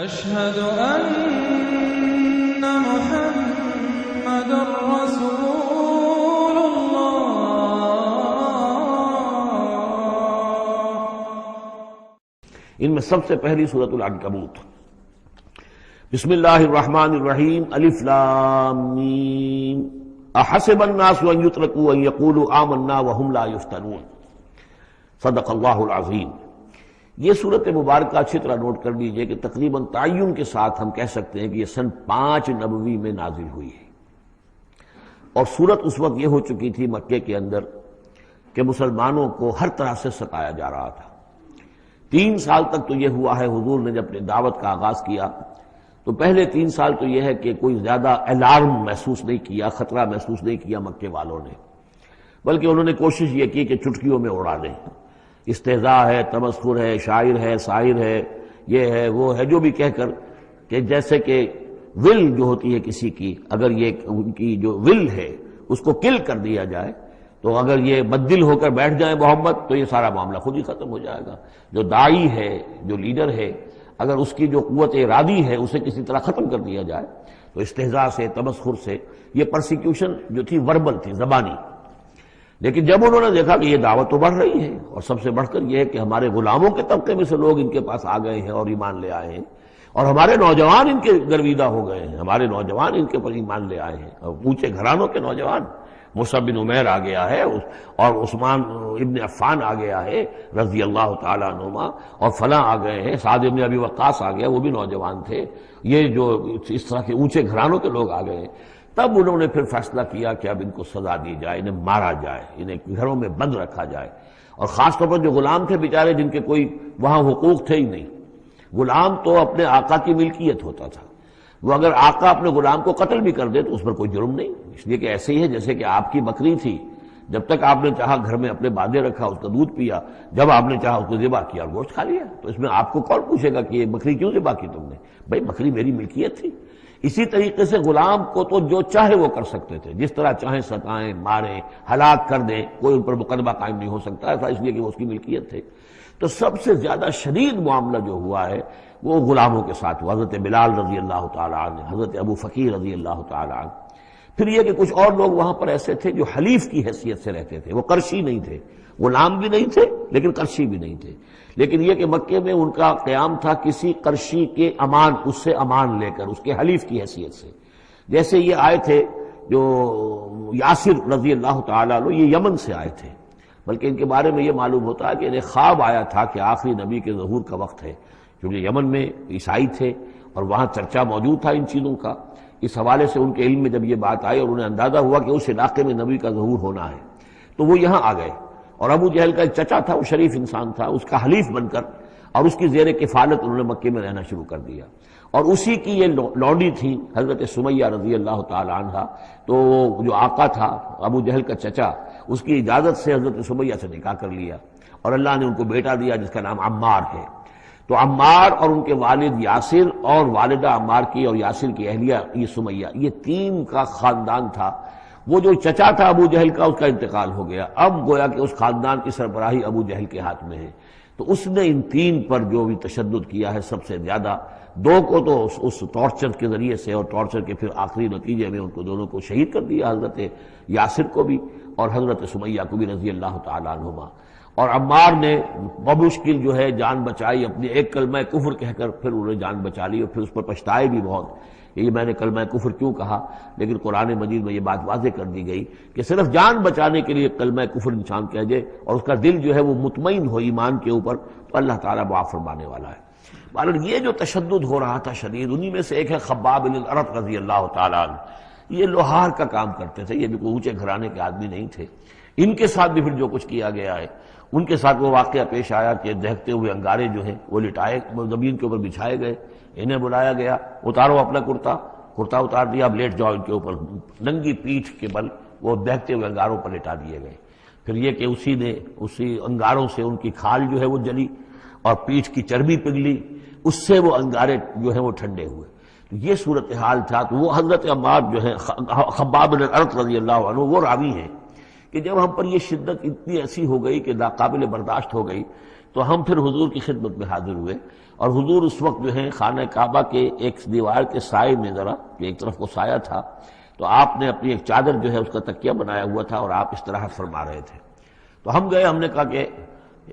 أشهد أن محمد رسول الله. ان میں سب سے پہلی سورۃ العنکبوت. بسم اللہ الرحمن الرحیم. الف لام میم. احسب الناس ان يتركوا ان يقولوا آمنا وهم لا يفتنون. صدق اللہ العظیم. یہ صورت مبارکہ اچھی طرح نوٹ کر لیجئے کہ تقریباً تعین کے ساتھ ہم کہہ سکتے ہیں کہ یہ سن 5 نبوی میں نازل ہوئی ہے، اور صورت اس وقت یہ ہو چکی تھی مکے کے اندر کہ مسلمانوں کو ہر طرح سے ستایا جا رہا تھا. 3 سال تک تو یہ ہوا ہے، حضور نے جب اپنی دعوت کا آغاز کیا تو پہلے 3 سال تو یہ ہے کہ کوئی زیادہ الارم محسوس نہیں کیا، خطرہ محسوس نہیں کیا مکے والوں نے، بلکہ انہوں نے کوشش یہ کی کہ چٹکیوں میں اڑا دیں. استہزاء ہے، تمسخر ہے، شاعر ہے، ساحر ہے، یہ ہے وہ ہے، جو بھی کہہ کر کہ جیسے کہ ول جو ہوتی ہے کسی کی، اگر یہ ان کی جو ول ہے اس کو کل کر دیا جائے تو اگر یہ بددل ہو کر بیٹھ جائے محمد تو یہ سارا معاملہ خود ہی ختم ہو جائے گا. جو داعی ہے، جو لیڈر ہے، اگر اس کی جو قوت ارادی ہے اسے کسی طرح ختم کر دیا جائے تو استہزاء سے، تمسخر سے، یہ پرسیکیوشن جو تھی وربل تھی، زبانی. لیکن جب انہوں نے دیکھا کہ یہ دعوت تو بڑھ رہی ہے، اور سب سے بڑھ کر یہ ہے کہ ہمارے غلاموں کے طبقے میں سے لوگ ان کے پاس آ گئے ہیں اور ایمان لے آئے ہیں، اور ہمارے نوجوان ان کے گرویدہ ہو گئے ہیں، ہمارے نوجوان ان کے پر ایمان لے آئے ہیں، اور اونچے گھرانوں کے نوجوان، مصعب بن عمیر آ گیا ہے، اور عثمان ابن عفان آ گیا ہے رضی اللہ تعالیٰ عنہما، اور فلاں آ گئے ہیں، سعد بن ابی وقاص آ گیا، وہ بھی نوجوان تھے. یہ جو اس طرح کے اونچے گھرانوں کے لوگ آ گئے ہیں. تب انہوں نے پھر فیصلہ کیا کہ اب ان کو سزا دی جائے، انہیں مارا جائے، انہیں گھروں میں بند رکھا جائے. اور خاص طور پر جو غلام تھے بیچارے، جن کے کوئی وہاں حقوق تھے ہی نہیں. غلام تو اپنے آقا کی ملکیت ہوتا تھا، وہ اگر آقا اپنے غلام کو قتل بھی کر دے تو اس پر کوئی جرم نہیں، اس لیے کہ ایسے ہی ہے جیسے کہ آپ کی بکری تھی، جب تک آپ نے چاہا گھر میں اپنے باندھے رکھا، اس کا دودھ پیا، جب آپ نے چاہا اس کو ذبح کیا اور گوشت کھا لیا، تو اس میں آپ کو کون پوچھے گا کہ یہ بکری کیوں ذبح کی تم نے؟ بھائی بکری میری ملکیت تھی. اسی طریقے سے غلام کو تو جو چاہے وہ کر سکتے تھے، جس طرح چاہیں ستائیں، ماریں، ہلاک کر دیں، کوئی ان پر مقدمہ قائم نہیں ہو سکتا ایسا، اس لیے کہ وہ اس کی ملکیت تھے. تو سب سے زیادہ شدید معاملہ جو ہوا ہے وہ غلاموں کے ساتھ ہوا. حضرت بلال رضی اللہ تعالیٰ عنہ، حضرت ابو فقیر رضی اللہ تعالیٰ عنہ. پھر یہ کہ کچھ اور لوگ وہاں پر ایسے تھے جو حلیف کی حیثیت سے رہتے تھے، وہ قرشی نہیں تھے، غلام بھی نہیں تھے لیکن قرشی بھی نہیں تھے. لیکن یہ کہ مکے میں ان کا قیام تھا کسی قرشی کے امان، اس سے امان لے کر، اس کے حلیف کی حیثیت سے. جیسے یہ آئے تھے جو یاسر رضی اللہ تعالیٰ عنہ، یہ یمن سے آئے تھے، بلکہ ان کے بارے میں یہ معلوم ہوتا ہے کہ انہیں خواب آیا تھا کہ آخری نبی کے ظہور کا وقت ہے، کیونکہ یمن میں عیسائی تھے اور وہاں چرچا موجود تھا ان چیزوں کا. اس حوالے سے ان کے علم میں جب یہ بات آئی اور انہیں اندازہ ہوا کہ اس علاقے میں نبی کا ظہور ہونا ہے تو وہ یہاں آ گئے. اور ابو جہل کا ایک چچا تھا، وہ شریف انسان تھا، اس کا حلیف بن کر اور اس کی زیر کفالت انہوں نے مکے میں رہنا شروع کر دیا. اور اسی کی یہ لونڈی تھی حضرت سمیہ رضی اللہ تعالی عنہ. تو جو آقا تھا ابو جہل کا چچا، اس کی اجازت سے حضرت سمیہ سے نکاح کر لیا، اور اللہ نے ان کو بیٹا دیا جس کا نام عمار ہے. تو عمار اور ان کے والد یاسر اور والدہ عمار کی اور یاسر کی اہلیہ یہ سمیہ، یہ 3 کا خاندان تھا. وہ جو چچا تھا ابو جہل کا، اس کا انتقال ہو گیا، اب گویا کہ اس خاندان کی سربراہی ابو جہل کے ہاتھ میں ہے. تو اس نے ان 3 پر جو بھی تشدد کیا ہے سب سے زیادہ. 2 کو تو اس ٹارچر کے ذریعے سے، اور ٹارچر کے پھر آخری نتیجے میں ان کو دونوں کو شہید کر دیا، حضرت یاسر کو بھی اور حضرت سمیہ کو بھی رضی اللہ تعالیٰ عنہما. اور عمار نے بمشکل جو ہے جان بچائی، اپنی ایک کلمہ کفر کہہ کر پھر انہوں نے جان بچا لی، اور پھر اس پر پچھتائے بھی بہت. یہ میں نے کلمہ کفر کیوں کہا، لیکن قرآن مجید میں یہ بات واضح کر دی گئی کہ صرف جان بچانے کے لیے کلمہ کفر انسان کہہ دے اور اس کا دل جو ہے وہ مطمئن ہو ایمان کے اوپر، تو اللہ تعالیٰ معاف فرمانے والا ہے. بہرحال یہ جو تشدد ہو رہا تھا شدید، انہی میں سے ایک ہے خباب بن الارت رضی اللہ تعالیٰ عنہ. یہ لوہار کا کام کرتے تھے، یہ بھی کوئی اونچے گھرانے کے آدمی نہیں تھے. ان کے ساتھ بھی پھر جو کچھ کیا گیا ہے، ان کے ساتھ وہ واقعہ پیش آیا کہ دہتے ہوئے انگارے جو ہیں وہ لٹائے، زمین کے اوپر بچھائے گئے. انہیں بلایا گیا، اتارو اپنا کرتا اتار دیا، اب لیٹ جاؤ ان کے اوپر. ننگی پیٹھ کے بل وہ دہتے ہوئے انگاروں پر لٹا دیے گئے. پھر یہ کہ اسی انگاروں سے ان کی کھال جو ہے وہ جلی اور پیٹھ کی چربی پگھلی، اس سے وہ انگارے جو ہیں وہ ٹھنڈے ہوئے. تو یہ صورتحال تھا. تو وہ حضرت عمار جو ہے خباب بن الارت رضی اللہ عنہ، وہ راوی ہیں کہ جب ہم پر یہ شدت اتنی ایسی ہو گئی کہ ناقابل برداشت ہو گئی تو ہم پھر حضور کی خدمت میں حاضر ہوئے، اور حضور اس وقت جو ہے خانہ کعبہ کے ایک دیوار کے سائے میں ذرا ایک طرف کو سایہ تھا، تو آپ نے اپنی ایک چادر جو ہے اس کا تکیہ بنایا ہوا تھا اور آپ استراحت فرما رہے تھے۔ تو ہم گئے، ہم نے کہا کہ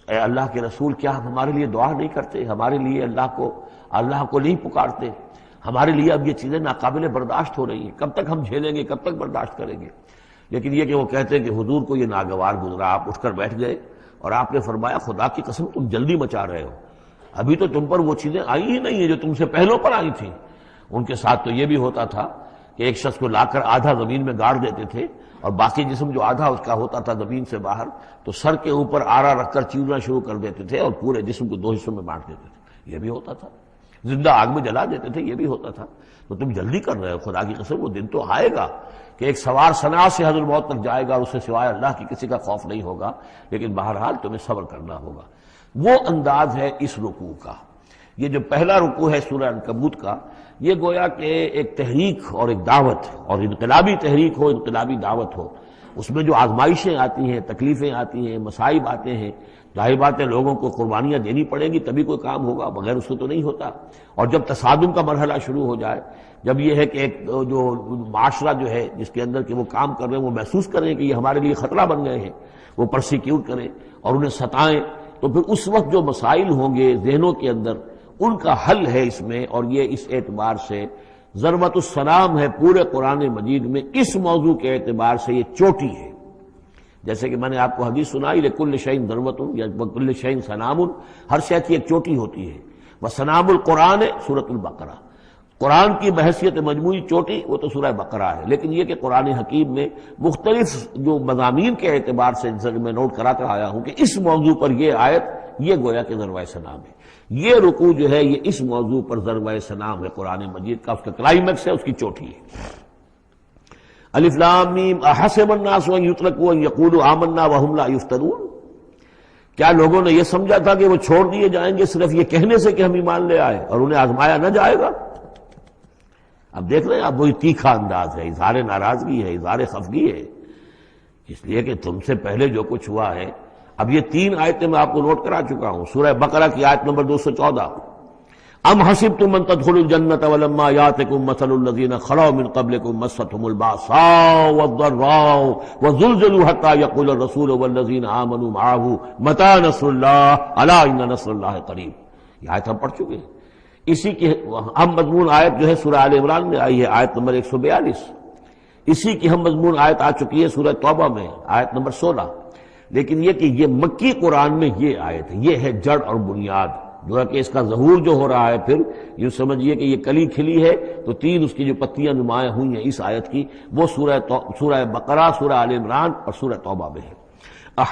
اے اللہ کے رسول، کیا آپ ہمارے لیے دعا نہیں کرتے، ہمارے لیے اللہ کو نہیں پکارتے؟ ہمارے لیے اب یہ چیزیں ناقابل برداشت ہو رہی ہیں، کب تک ہم جھیلیں گے، کب تک برداشت کریں گے؟ لیکن یہ کہ وہ کہتے ہیں کہ حضور کو یہ ناگوار گزرا، آپ اٹھ کر بیٹھ گئے اور آپ نے فرمایا خدا کی قسم تم جلدی مچا رہے ہو، ابھی تو تم پر وہ چیزیں آئی ہی نہیں ہیں جو تم سے پہلوں پر آئی تھیں۔ ان کے ساتھ تو یہ بھی ہوتا تھا کہ ایک شخص کو لا کر آدھا زمین میں گاڑ دیتے تھے اور باقی جسم جو آدھا اس کا ہوتا تھا زمین سے باہر، تو سر کے اوپر آرا رکھ کر چیرنا شروع کر دیتے تھے اور پورے جسم کو دو حصوں میں بانٹ دیتے تھے، یہ بھی ہوتا تھا۔ زندہ آگ میں جلا دیتے تھے، یہ بھی ہوتا تھا۔ تو تم جلدی کر رہے ہو، خدا کی قسم وہ دن تو آئے گا کہ ایک سوار صنعا سے حضرت موت تک جائے گا، اس سے سوائے اللہ کی کسی کا خوف نہیں ہوگا، لیکن بہرحال تمہیں صبر کرنا ہوگا۔ وہ انداز ہے اس رکوع کا۔ یہ جو پہلا رکوع ہے سورہ عنکبوت کا، یہ گویا کہ ایک تحریک اور ایک دعوت، اور انقلابی تحریک ہو، انقلابی دعوت ہو، اس میں جو آزمائشیں آتی ہیں، تکلیفیں آتی ہیں، مصائب آتے ہیں، ظاہر بات ہے لوگوں کو قربانیاں دینی پڑیں گی تبھی کوئی کام ہوگا، بغیر اس سے تو نہیں ہوتا۔ اور جب تصادم کا مرحلہ شروع ہو جائے، جب یہ ہے کہ ایک جو معاشرہ جو ہے جس کے اندر کہ وہ کام کر رہے ہیں وہ محسوس کریں کہ یہ ہمارے لیے خطرہ بن گئے ہیں، وہ پرسیکیوٹ کریں اور انہیں ستائیں، تو پھر اس وقت جو مسائل ہوں گے ذہنوں کے اندر، ان کا حل ہے اس میں۔ اور یہ اس اعتبار سے ضربۃ السلام ہے پورے قرآن مجید میں، اس موضوع کے اعتبار سے یہ چوٹی ہے۔ جیسے کہ میں نے آپ کو حدیث سنائی، لکل شیء ضربۃ یا کل شیء سنام، ہر شے کی ایک چوٹی ہوتی ہے۔ وسنام القرآن سورۃ البقرہ، قرآن کی بحیثیت مجموعی چوٹی وہ تو سورہ بقرہ ہے، لیکن یہ کہ قرآن حکیم میں مختلف جو مضامین کے اعتبار سے میں نوٹ کراتا آیا ہوں کہ اس موضوع پر یہ آیت یہ گویا کہ ضربہ سنام ہے، یہ رکوع جو ہے یہ اس موضوع پر ضربہ سنام ہے قرآن مجید کا، اس کا کلائمیکس ہے، اس کی چوٹی ہے۔ الف لام میم احسب الناس ان یترکوا ان یقولوا آمنا وهم لا یفتنون، کیا لوگوں نے یہ سمجھا تھا کہ وہ چھوڑ دیے جائیں گے صرف یہ کہنے سے کہ ہم ایمان لے آئے اور انہیں آزمایا نہ جائے گا؟ اب دیکھ رہے ہیں، اب وہی تیکھا انداز ہے، اظہار ناراضگی ہے، اظہار خفگی ہے، اس لیے کہ تم سے پہلے جو کچھ ہوا ہے۔ اب یہ 3 آیتیں میں آپ کو نوٹ کرا چکا ہوں، سورہ بقرہ کی آیت نمبر 214، ام حسبتم ان تدخلوا الجنة ولما يأتكم مثل الذين خلوا من قبلكم مستهم البأساء والضراء وزلزلوا حتى يقول الرسول والذين آمنوا معه متى نصر الله ألا إن نصر الله قريب۔ یہ آیت ہم پڑھ چکے ہیں۔ اسی کی ہم مضمون آیت جو ہے سورہ آل عمران میں آئی ہے، آیت نمبر 142۔ اسی کی ہم مضمون آیت آ چکی ہے سورہ توبہ میں، آیت نمبر 16۔ لیکن یہ کہ یہ مکی قرآن میں یہ آیت ہے، یہ ہے جڑ اور بنیاد، جو ہے کہ اس کا ظہور جو ہو رہا ہے، پھر یوں سمجھیے کہ یہ کلی کھلی ہے تو 3 اس کی جو پتیاں نمایاں ہوئی ہیں اس آیت کی، وہ سورہ بقرہ، سورہ آل عمران اور سورہ توبہ میں ہے۔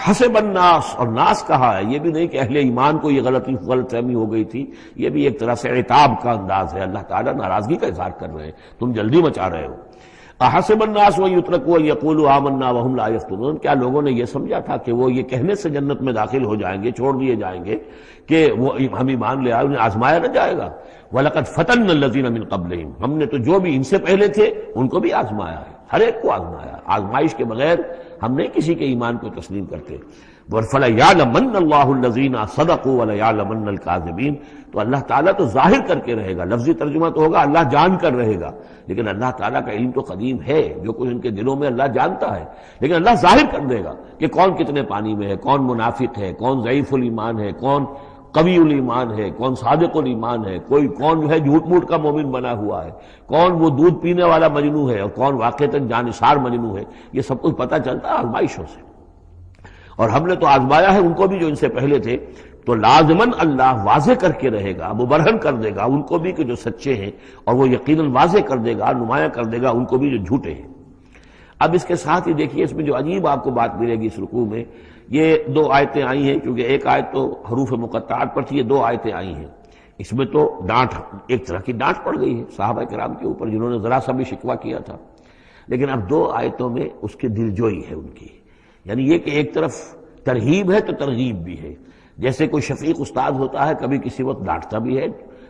حسب الناس، اور ناس کہا ہے، یہ بھی نہیں کہ اہل ایمان کو یہ غلط فہمی ہو گئی تھی، یہ بھی ایک طرح سے عتاب کا انداز ہے، اللہ تعالیٰ ناراضگی کا اظہار کر رہے ہیں، تم جلدی مچا رہے ہو۔ احسب الناس ان یترکوا ان یقولوا آمنا وهم لا یفتنون، کیا لوگوں نے یہ سمجھا تھا کہ وہ یہ کہنے سے جنت میں داخل ہو جائیں گے، چھوڑ دیے جائیں گے کہ وہ ہم ایمان لے آئے، انہیں آزمایا نہ جائے گا؟ وَلَقَدْ فَتَنَّا الَّذِينَ مِن قَبْلِهِمْ، ہم نے تو جو بھی ان سے پہلے تھے ان کو بھی آزمایا ہے، ہر ایک کو آزمایا، آزمائش کے بغیر ہم نہیں کسی کے ایمان کو تسلیم کرتے۔ فَلَيَعْلَمَنَّ اللَّهُ الَّذِينَ صَدَقُوا وَلَيَعْلَمَنَّ الْكَاذِبِينَ، تو اللہ تعالیٰ تو ظاہر کر کے رہے گا، لفظی ترجمہ تو ہوگا اللہ جان کر رہے گا، لیکن اللہ تعالیٰ کا علم تو قدیم ہے، جو کچھ ان کے دلوں میں اللہ جانتا ہے، لیکن اللہ ظاہر کر دے گا کہ کون کتنے پانی میں ہے، کون منافق ہے، کون ضعیف الایمان ہے، کون قوی الایمان ہے، کون صادق الایمان ہے، کون جو ہے جھوٹ موٹ کا مومن بنا ہوا ہے، کون وہ دودھ پینے والا مجنو ہے اور کون واقعتاً جانثار مجنو ہے، یہ سب کچھ پتہ چلتا ہے آزمائشوں سے۔ اور ہم نے تو آزمایا ہے ان کو بھی جو ان سے پہلے تھے، تو لازماً اللہ واضح کر کے رہے گا، مبرہن کر دے گا ان کو بھی کہ جو سچے ہیں، اور وہ یقیناً واضح کر دے گا، نمایاں کر دے گا ان کو بھی جو جھوٹے ہیں۔ اب اس کے ساتھ ہی دیکھیے اس میں جو عجیب آپ کو بات ملے گی اس رکوع میں، یہ 2 آیتیں آئی ہیں، کیونکہ ایک آیت تو حروف مقطعات پر تھی، یہ 2 آیتیں آئی ہیں، اس میں تو ڈانٹ، ایک طرح کی ڈانٹ پڑ گئی ہے صحابہ کرام کے اوپر جنہوں نے ذرا سا بھی شکوہ کیا تھا، لیکن اب 2 آیتوں میں اس کی دلجوئی ہے ان کی، یعنی یہ کہ ایک طرف ترغیب ہے تو ترغیب بھی ہے، جیسے کوئی شفیق استاد ہوتا ہے کبھی کسی وقت ڈانٹتا بھی ہے،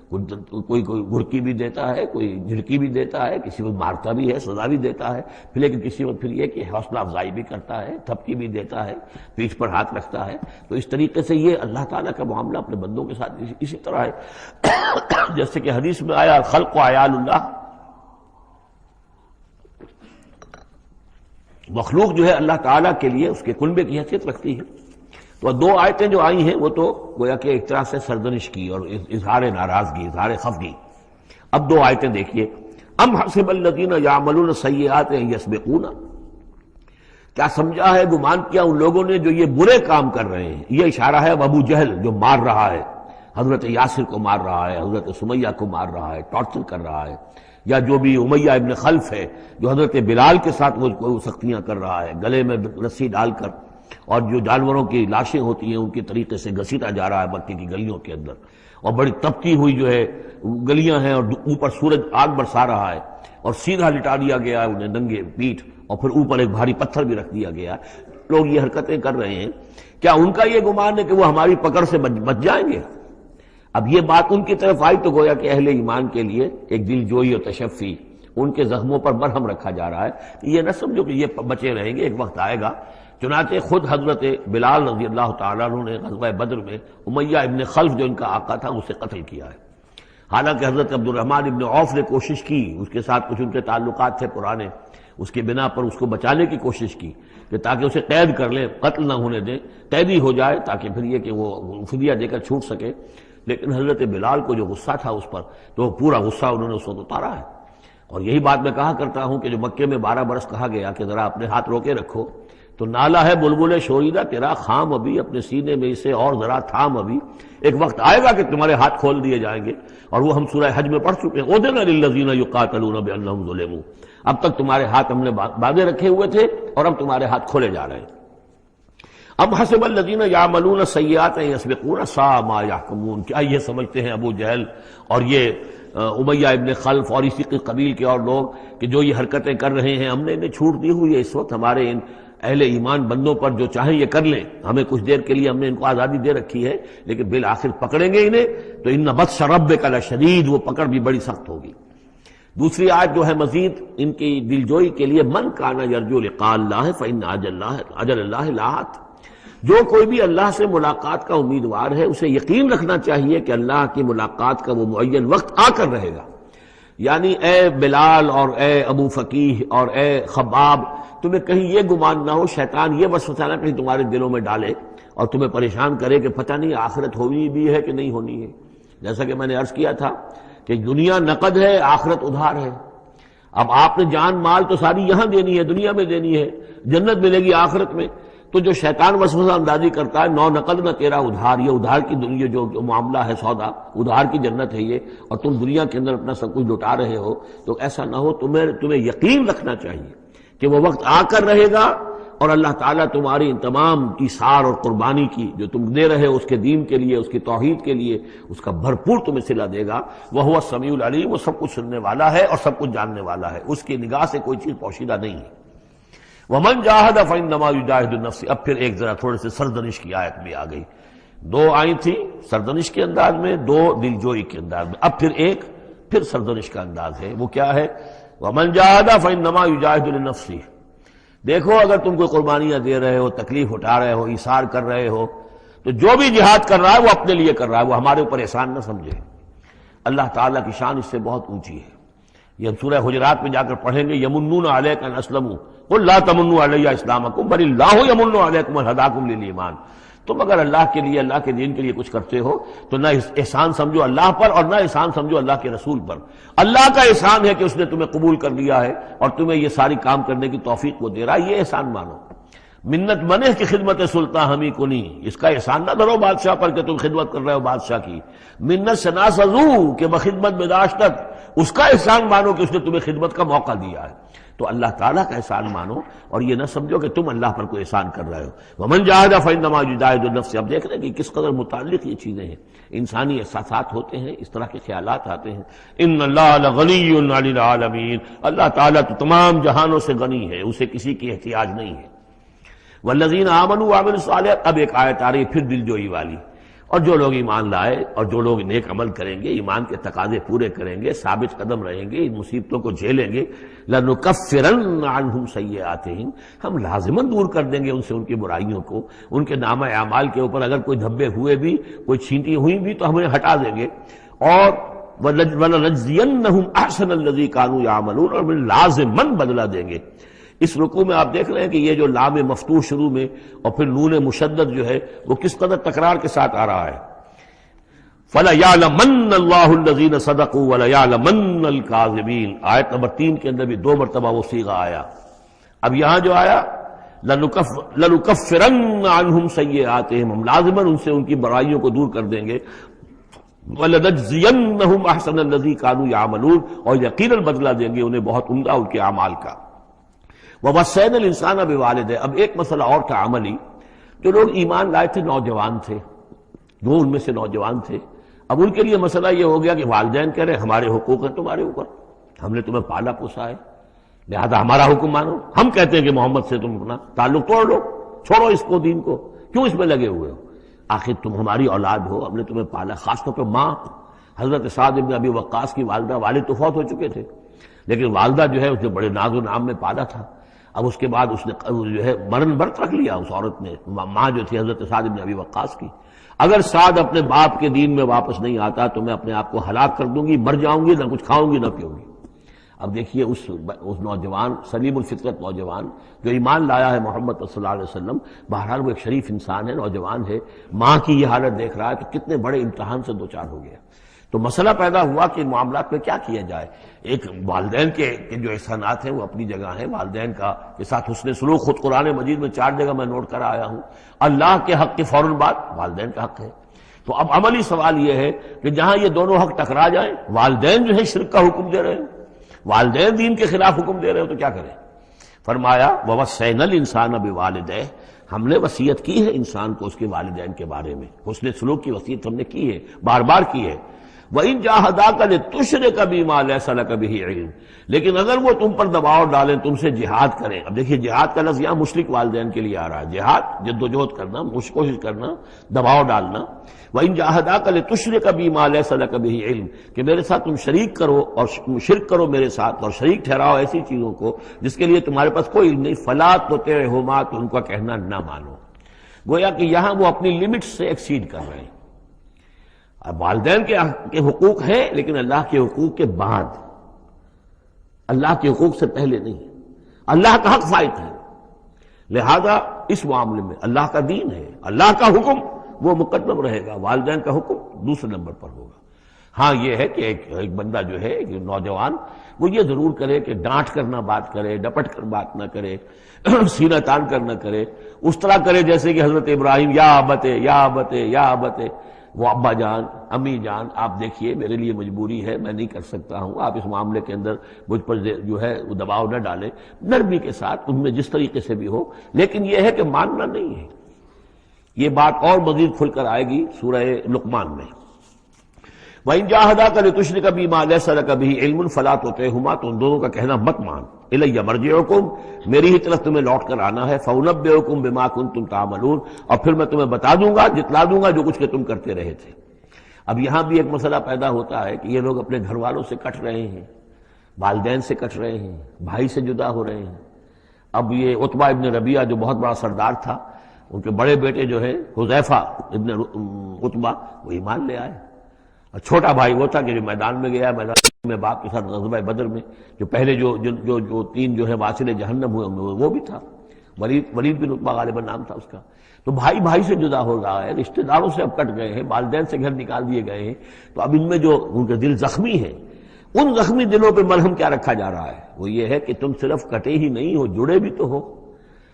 کوئی گھڑکی بھی دیتا ہے، کوئی جھڑکی بھی دیتا ہے، کسی وقت مارتا بھی ہے، سزا بھی دیتا ہے، پھر لیکن کسی وقت پھر یہ کہ حوصلہ افزائی بھی کرتا ہے، تھپکی بھی دیتا ہے، پیٹھ پر ہاتھ رکھتا ہے۔ تو اس طریقے سے یہ اللہ تعالیٰ کا معاملہ اپنے بندوں کے ساتھ اسی طرح ہے جیسے کہ حدیث میں آیا خلق و عیال اللہ، مخلوق جو ہے اللہ تعالیٰ کے لیے اس کے کنبے کی حیثیت رکھتی ہے۔ تو دو آیتیں جو آئی ہیں وہ تو گویا کہ ایک طرح سے سرزنش کی اور اظہار ناراضگی، اظہار خفگی۔ اب دو آیتیں دیکھیے، ام حسب الذین یعملون السیئات ان یسبقونا، کیا سمجھا ہے، گمان کیا ان لوگوں نے جو یہ برے کام کر رہے ہیں۔ یہ اشارہ ہے ابو جہل جو مار رہا ہے، حضرت یاسر کو مار رہا ہے، حضرت سمیہ کو مار رہا ہے، ٹارچر کر رہا ہے، یا جو بھی امیہ ابن خلف ہے جو حضرت بلال کے ساتھ وہ سختیاں کر رہا ہے، گلے میں رسی ڈال کر، اور جو جانوروں کی لاشیں ہوتی ہیں ان کے طریقے سے گھسیٹا جا رہا ہے مکے کی گلیوں کے اندر، اور بڑی تپتی ہوئی جو ہے گلیاں ہیں اور اوپر سورج آگ برسا رہا ہے، اور سیدھا لٹا دیا گیا ہے انہیں ننگے پیٹھ، اور پھر اوپر ایک بھاری پتھر بھی رکھ دیا گیا ہے۔ لوگ یہ حرکتیں کر رہے ہیں، کیا ان کا یہ گمان ہے کہ وہ ہماری پکڑ سے بچ جائیں گے؟ اب یہ بات ان کی طرف آئی تو گویا کہ اہل ایمان کے لیے ایک دل جوئی اور تشفی، ان کے زخموں پر مرہم رکھا جا رہا ہے کہ یہ نہ سمجھو کہ یہ بچے رہیں گے، ایک وقت آئے گا۔ چنانچہ خود حضرت بلال رضی اللہ تعالیٰ عنہ نے غزوہ بدر میں امیہ ابن خلف جو ان کا آقا تھا اسے قتل کیا ہے۔ حالانکہ حضرت عبد الرحمن ابن عوف نے کوشش کی، اس کے ساتھ کچھ ان کے تعلقات تھے پرانے، اس کے بنا پر اس کو بچانے کی کوشش کی کہ تاکہ اسے قید کر لیں، قتل نہ ہونے دیں، قیدی ہو جائے تاکہ پھر یہ کہ وہ فدیہ دے کر چھوٹ سکے۔ لیکن حضرت بلال کو جو غصہ تھا اس پر، تو پورا غصہ انہوں نے اس وقت اتارا ہے۔ اور یہی بات میں کہا کرتا ہوں کہ جو مکے میں 12 برس کہا گیا کہ ذرا اپنے ہاتھ روکے رکھو، تو نالا ہے بلبل شوریدہ تیرا خام ابھی، اپنے سینے میں اسے اور ذرا تھام ابھی، ایک وقت آئے گا کہ تمہارے ہاتھ کھول دیے جائیں گے۔ اور وہ ہم سورہ حج میں پڑھ چکے ہیں، اذن للذین یقاتلون بانہم ظلموا، اب تک تمہارے ہاتھ ہم نے باندھے رکھے ہوئے تھے اور اب تمہارے ہاتھ کھولے جا رہے ہیں۔ اب حسب الذین یعملون السیئات ان یسبقونا ساء ما یحکمون، کیا یہ سمجھتے ہیں ابو جہل اور یہ امیہ ابن خلف اور اسی کے قبیل کے اور لوگ کہ جو یہ حرکتیں کر رہے ہیں ہم نے انہیں چھوٹ دی ہوئی ہے، اس وقت ہمارے ان اہل ایمان بندوں پر جو چاہیں یہ کر لیں، ہمیں کچھ دیر کے لیے ہم نے ان کو آزادی دے رکھی ہے، لیکن بالآخر پکڑیں گے انہیں تو ان بطش ربک لشدید، وہ پکڑ بھی بڑی سخت ہوگی۔ دوسری آیت جو ہے مزید ان کی دلجوئی کے لیے، من کان یرجو لقاء اللہ فإن اجل اللہ لآت، جو کوئی بھی اللہ سے ملاقات کا امیدوار ہے اسے یقین رکھنا چاہیے کہ اللہ کی ملاقات کا وہ معین وقت آ کر رہے گا۔ یعنی اے بلال اور اے ابو فقیہ اور اے خباب، تمہیں کہیں یہ گمان نہ ہو، شیطان یہ وسوسہ نہ کہیں تمہارے دلوں میں ڈالے اور تمہیں پریشان کرے کہ پتہ نہیں آخرت ہونی بھی ہے کہ نہیں ہونی ہے۔ جیسا کہ میں نے عرض کیا تھا کہ دنیا نقد ہے، آخرت ادھار ہے۔ اب آپ نے جان مال تو ساری یہاں دینی ہے، دنیا میں دینی ہے، جنت ملے گی آخرت میں۔ تو جو شیطان وسوسہ اندازی کرتا ہے، نو نقد نہ تیرا ادھار، یہ ادھار کی دنیا جو معاملہ ہے، سودا ادھار کی جنت ہے یہ، اور تم دنیا کے اندر اپنا سب کچھ لٹا رہے ہو، تو ایسا نہ ہو، تمہیں یقین رکھنا چاہیے کہ وہ وقت آ کر رہے گا اور اللہ تعالیٰ تمہاری ان تمام ایثار اور قربانی کی جو تم دے رہے ہو اس کے دین کے لیے، اس کی توحید کے لیے، اس کا بھرپور تمہیں صلہ دے گا۔ وَهُوَ السَّمِيعُ الْعَلِيمُ، وہ سب کچھ سننے والا ہے اور سب کچھ جاننے والا ہے، اس کی نگاہ سے کوئی چیز پوشیدہ نہیں ہے۔ وَمَنْ جَاهَدَ فَإِنَّمَا يُجَاهِدُ نَفْسَهُ، اب پھر ایک ذرا تھوڑے سے سرزنش کی آیت بھی آ گئی، دو آئی تھی سرزنش کے انداز میں، دو دلجوئی کے انداز میں، اب پھر سرزنش کا انداز ہے، وہ کیا ہے؟ وَمَنْ جَاهَدَ فَإِنَّمَا يُجَاهِدُ لِنَفْسِهِ، دیکھو اگر تم کوئی قربانیاں دے رہے ہو، تکلیف اٹھا رہے ہو، ایثار کر رہے ہو، تو جو بھی جہاد کر رہا ہے وہ اپنے لیے کر رہا ہے، وہ ہمارے اوپر احسان نہ سمجھے۔ اللہ تعالیٰ کی شان اس سے بہت اونچی ہے، یہ ہم سورہ حجرات میں جا کر پڑھیں گے، یمنون علیک ان اسلموا قل لا تمنوا علی اسلامکم بل اللہ یمن علیکم ان ہداکم للایمان، تم اگر اللہ کے لیے، اللہ کے دین کے لیے کچھ کرتے ہو تو نہ احسان سمجھو اللہ پر اور نہ احسان سمجھو اللہ کے رسول پر۔ اللہ کا احسان ہے کہ اس نے تمہیں قبول کر لیا ہے اور تمہیں یہ ساری کام کرنے کی توفیق وہ دے رہا ہے، یہ احسان مانو۔ منت منع کی خدمت سلطان ہمیں کو نہیں، اس کا احسان نہ دھرو بادشاہ پر کہ تم خدمت کر رہے ہو بادشاہ کی۔ منت شناسزو کہ بخدمت بداشتت، اس کا احسان مانو کہ اس نے تمہیں خدمت کا موقع دیا ہے۔ تو اللہ تعالیٰ کا احسان مانو اور یہ نہ سمجھو کہ تم اللہ پر کوئی احسان کر رہے ہو۔ ومن جاہد فإنما یجاہد نفسہ، اب دیکھ رہے ہیں کہ کس قدر متعلق یہ چیزیں ہیں، انسانی احساسات ہوتے ہیں، اس طرح کے خیالات آتے ہیں۔ ان اللہ لغنی عن العالمین، اللہ تعالیٰ تو تمام جہانوں سے غنی ہے، اسے کسی کی احتیاج نہیں ہے۔ والذین آمنوا وعملوا الصالحات، اب ایک آیت آ رہی ہے پھر دلجوئی والی، اور جو لوگ ایمان لائے اور جو لوگ نیک عمل کریں گے، ایمان کے تقاضے پورے کریں گے، ثابت قدم رہیں گے، ان مصیبتوں کو جھیلیں گے، لَنُكَفِّرَنَّ عَنْهُمْ سَيِّئَاتِهِمْ، ہم لازماً دور کر دیں گے ان سے ان کی برائیوں کو، ان کے نامہ اعمال کے اوپر اگر کوئی دھبے ہوئے بھی، کوئی چھینٹی ہوئی بھی تو ہم انہیں ہٹا دیں گے، اور وَلَنَجْزِيَنَّهُمْ أَحْسَنَ الَّذِي كَانُوا يَعْمَلُونَ، اور ہم لازماً بدلہ دیں گے۔ اس رکوع میں آپ دیکھ رہے ہیں کہ یہ جو لام مفتوح شروع میں اور پھر نون مشدد جو ہے وہ کس قدر تکرار کے ساتھ آ رہا ہے۔ فَلَيَعْلَمَنَّ اللَّهُ الَّذِينَ صَدَقُوا وَلَيَعْلَمَنَّ الْكَاذِبِينَ، آیت نمبر 3 کے اندر بھی 2 مرتبہ وہ صیغہ آیا۔ اب یہاں جو آیا لَنُكَفِّرَنَّ عَنْهُمْ سَيِّئَاتِهِمْ، ہم لازماً ان سے ان کی برائیوں کو دور کر دیں گے، وَلَنَجْزِيَنَّهُمْ أَحْسَنَ الَّذِي كَانُوا يَعْمَلُونَ، اور یقیناً بدلہ دیں گے انہیں بہت عمدہ ان کے اعمال کا۔ وَوَصَّيْنَا الْإِنسَانَ بِوَالِدَيْهِ، اب ایک مسئلہ اور تھا عملی، جو لوگ ایمان لائے تھے نوجوان تھے، جو ان میں سے نوجوان تھے، اب ان کے لیے مسئلہ یہ ہو گیا کہ والدین کہہ رہے ہمارے حقوق ہیں تمہارے اوپر، ہم نے تمہیں پالا پوسا ہے، لہذا ہمارا حکم مانو۔ ہم کہتے ہیں کہ محمد سے تم اپنا تعلق توڑ لو، چھوڑو اس کو، دین کو، کیوں اس میں لگے ہوئے ہو؟ آخر تم ہماری اولاد ہو، ہم نے تمہیں پالا، خاص طور پہ ماں حضرت سعد بن ابی وقاص کی والدہ، والد تو فوت ہو چکے تھے لیکن والدہ جو ہے اس نے بڑے ناز و نام میں پالا تھا۔ اب اس کے بعد اس نے جو ہے مرن برت رکھ لیا اس عورت نے، ماں جو تھی حضرت سعد بن ابی وقاص کی، اگر سعد اپنے باپ کے دین میں واپس نہیں آتا تو میں اپنے آپ کو ہلاک کر دوں گی، مر جاؤں گی، نہ کچھ کھاؤں گی نہ پیوں گی۔ اب دیکھیے اس نوجوان سلیم الفطرت نوجوان جو ایمان لایا ہے محمد صلی اللہ علیہ وسلم، بہرحال وہ ایک شریف انسان ہے، نوجوان ہے، ماں کی یہ حالت دیکھ رہا ہے تو کتنے بڑے امتحان سے دوچار ہو گیا۔ تو مسئلہ پیدا ہوا کہ معاملات میں کیا کیا جائے۔ ایک والدین کے جو احسانات ہیں وہ اپنی جگہ ہیں، والدین کا کے ساتھ حسن سلوک خود قرآن مجید میں 4 جگہ میں نوٹ کر آیا ہوں۔ اللہ کے حق کے فوراً بعد والدین کا حق ہے۔ تو اب عملی سوال یہ ہے کہ جہاں یہ دونوں حق ٹکرا جائیں، والدین جو ہے شرک کا حکم دے رہے ہیں، والدین دین کے خلاف حکم دے رہے ہیں، تو کیا کریں؟ فرمایا وَوَصَّيْنَا الْإِنسَانَ بِوَالِدَيْهِ، ہم نے وصیت کی ہے انسان کو اس کے والدین کے بارے میں، حسن سلوک کی وصیت ہم نے کی ہے، بار بار کی ہے۔ وَإِن جَاهَدَاكَ لِتُشْرِكَ بِي مَا لَيْسَ لَكَ بِهِ عِلْمٌ، لیکن اگر وہ تم پر دباؤ ڈالیں، تم سے جہاد کریں۔ اب دیکھیے جہاد کا لفظ یہاں مشرک والدین کے لیے آ رہا ہے، جہاد جد و جہد کرنا، کوشش کرنا، دباؤ ڈالنا۔ وَإِن جَاهَدَاكَ لِتُشْرِكَ بِي مَا لَيْسَ لَكَ بِهِ عِلْمٌ، کہ میرے ساتھ تم شریک کرو اور شرک کرو میرے ساتھ، اور شریک ٹھہراؤ ایسی چیزوں کو جس کے لیے تمہارے پاس کوئی علم نہیں، فَلَا تُطِعْهُمَا، تو ان کا کہنا نہ مانو۔ گویا کہ یہاں وہ اپنی لمٹ سے ایکسیڈ کر رہے ہیں۔ اب والدین کے حقوق ہیں لیکن اللہ کے حقوق کے بعد، اللہ کے حقوق سے پہلے نہیں، اللہ کا حق فائت ہے، لہذا اس معاملے میں اللہ کا دین ہے، اللہ کا حکم وہ مقدم رہے گا، والدین کا حکم دوسرے نمبر پر ہوگا۔ ہاں یہ ہے کہ ایک بندہ جو ہے ایک نوجوان وہ یہ ضرور کرے کہ ڈانٹ کر نہ بات کرے، ڈپٹ کر بات نہ کرے، سینہ تان کر نہ کرے، اس طرح کرے جیسے کہ حضرت ابراہیم یا ابتے یا ابتے یا ابتے، وہ ابا جان امی جان آپ دیکھیے میرے لیے مجبوری ہے، میں نہیں کر سکتا ہوں، آپ اس معاملے کے اندر مجھ پر جو ہے وہ دباؤ نہ ڈالیں، نرمی کے ساتھ ان میں جس طریقے سے بھی ہو، لیکن یہ ہے کہ ماننا نہیں ہے۔ یہ بات اور مزید کھل کر آئے گی سورہ لقمان میں۔ وَإِن جَاهَدَاكَ لِتُشْرِكَ بِي مَا لَيْسَ لَكَ بِهِ عِلْمٌ فَلَا تُطِعْهُمَا، تو ان دونوں کا کہنا مت مان۔ إِلَيَّ مَرْجِعُكُمْ، میری ہی طرف تمہیں لوٹ کر آنا ہے، فَأُنَبِّئُكُم بِمَا كُنتُمْ تَعْمَلُونَ، اور پھر میں تمہیں بتا دوں گا، جتلا دوں گا جو کچھ کہ تم کرتے رہے تھے۔ اب یہاں بھی ایک مسئلہ پیدا ہوتا ہے کہ یہ لوگ اپنے گھر والوں سے کٹ رہے ہیں، والدین سے کٹ رہے ہیں، بھائی سے جدا ہو رہے ہیں۔ اب یہ عتبہ ابن ربیعہ جو بہت بڑا سردار تھا، ان کے بڑے بیٹے جو ہے حذیفہ ابن عتبہ، وہ ایمان لے آئے، اور چھوٹا بھائی وہ تھا کہ جو میدان میں گیا، میدان میں باپ کے ساتھ غزوہ بدر میں جو پہلے جو 3 جو ہے واصل جہنم ہوئے وہ بھی تھا، ولید بن عتبہ غالباً نام تھا اس کا۔ تو بھائی بھائی سے جدا ہو رہا ہے، رشتہ داروں سے اب کٹ گئے ہیں، والدین سے گھر نکال دیے گئے ہیں، تو اب ان میں جو ان کے دل زخمی ہیں، ان زخمی دلوں پہ مرہم کیا رکھا جا رہا ہے؟ وہ یہ ہے کہ تم صرف کٹے ہی نہیں ہو، جڑے بھی تو ہو۔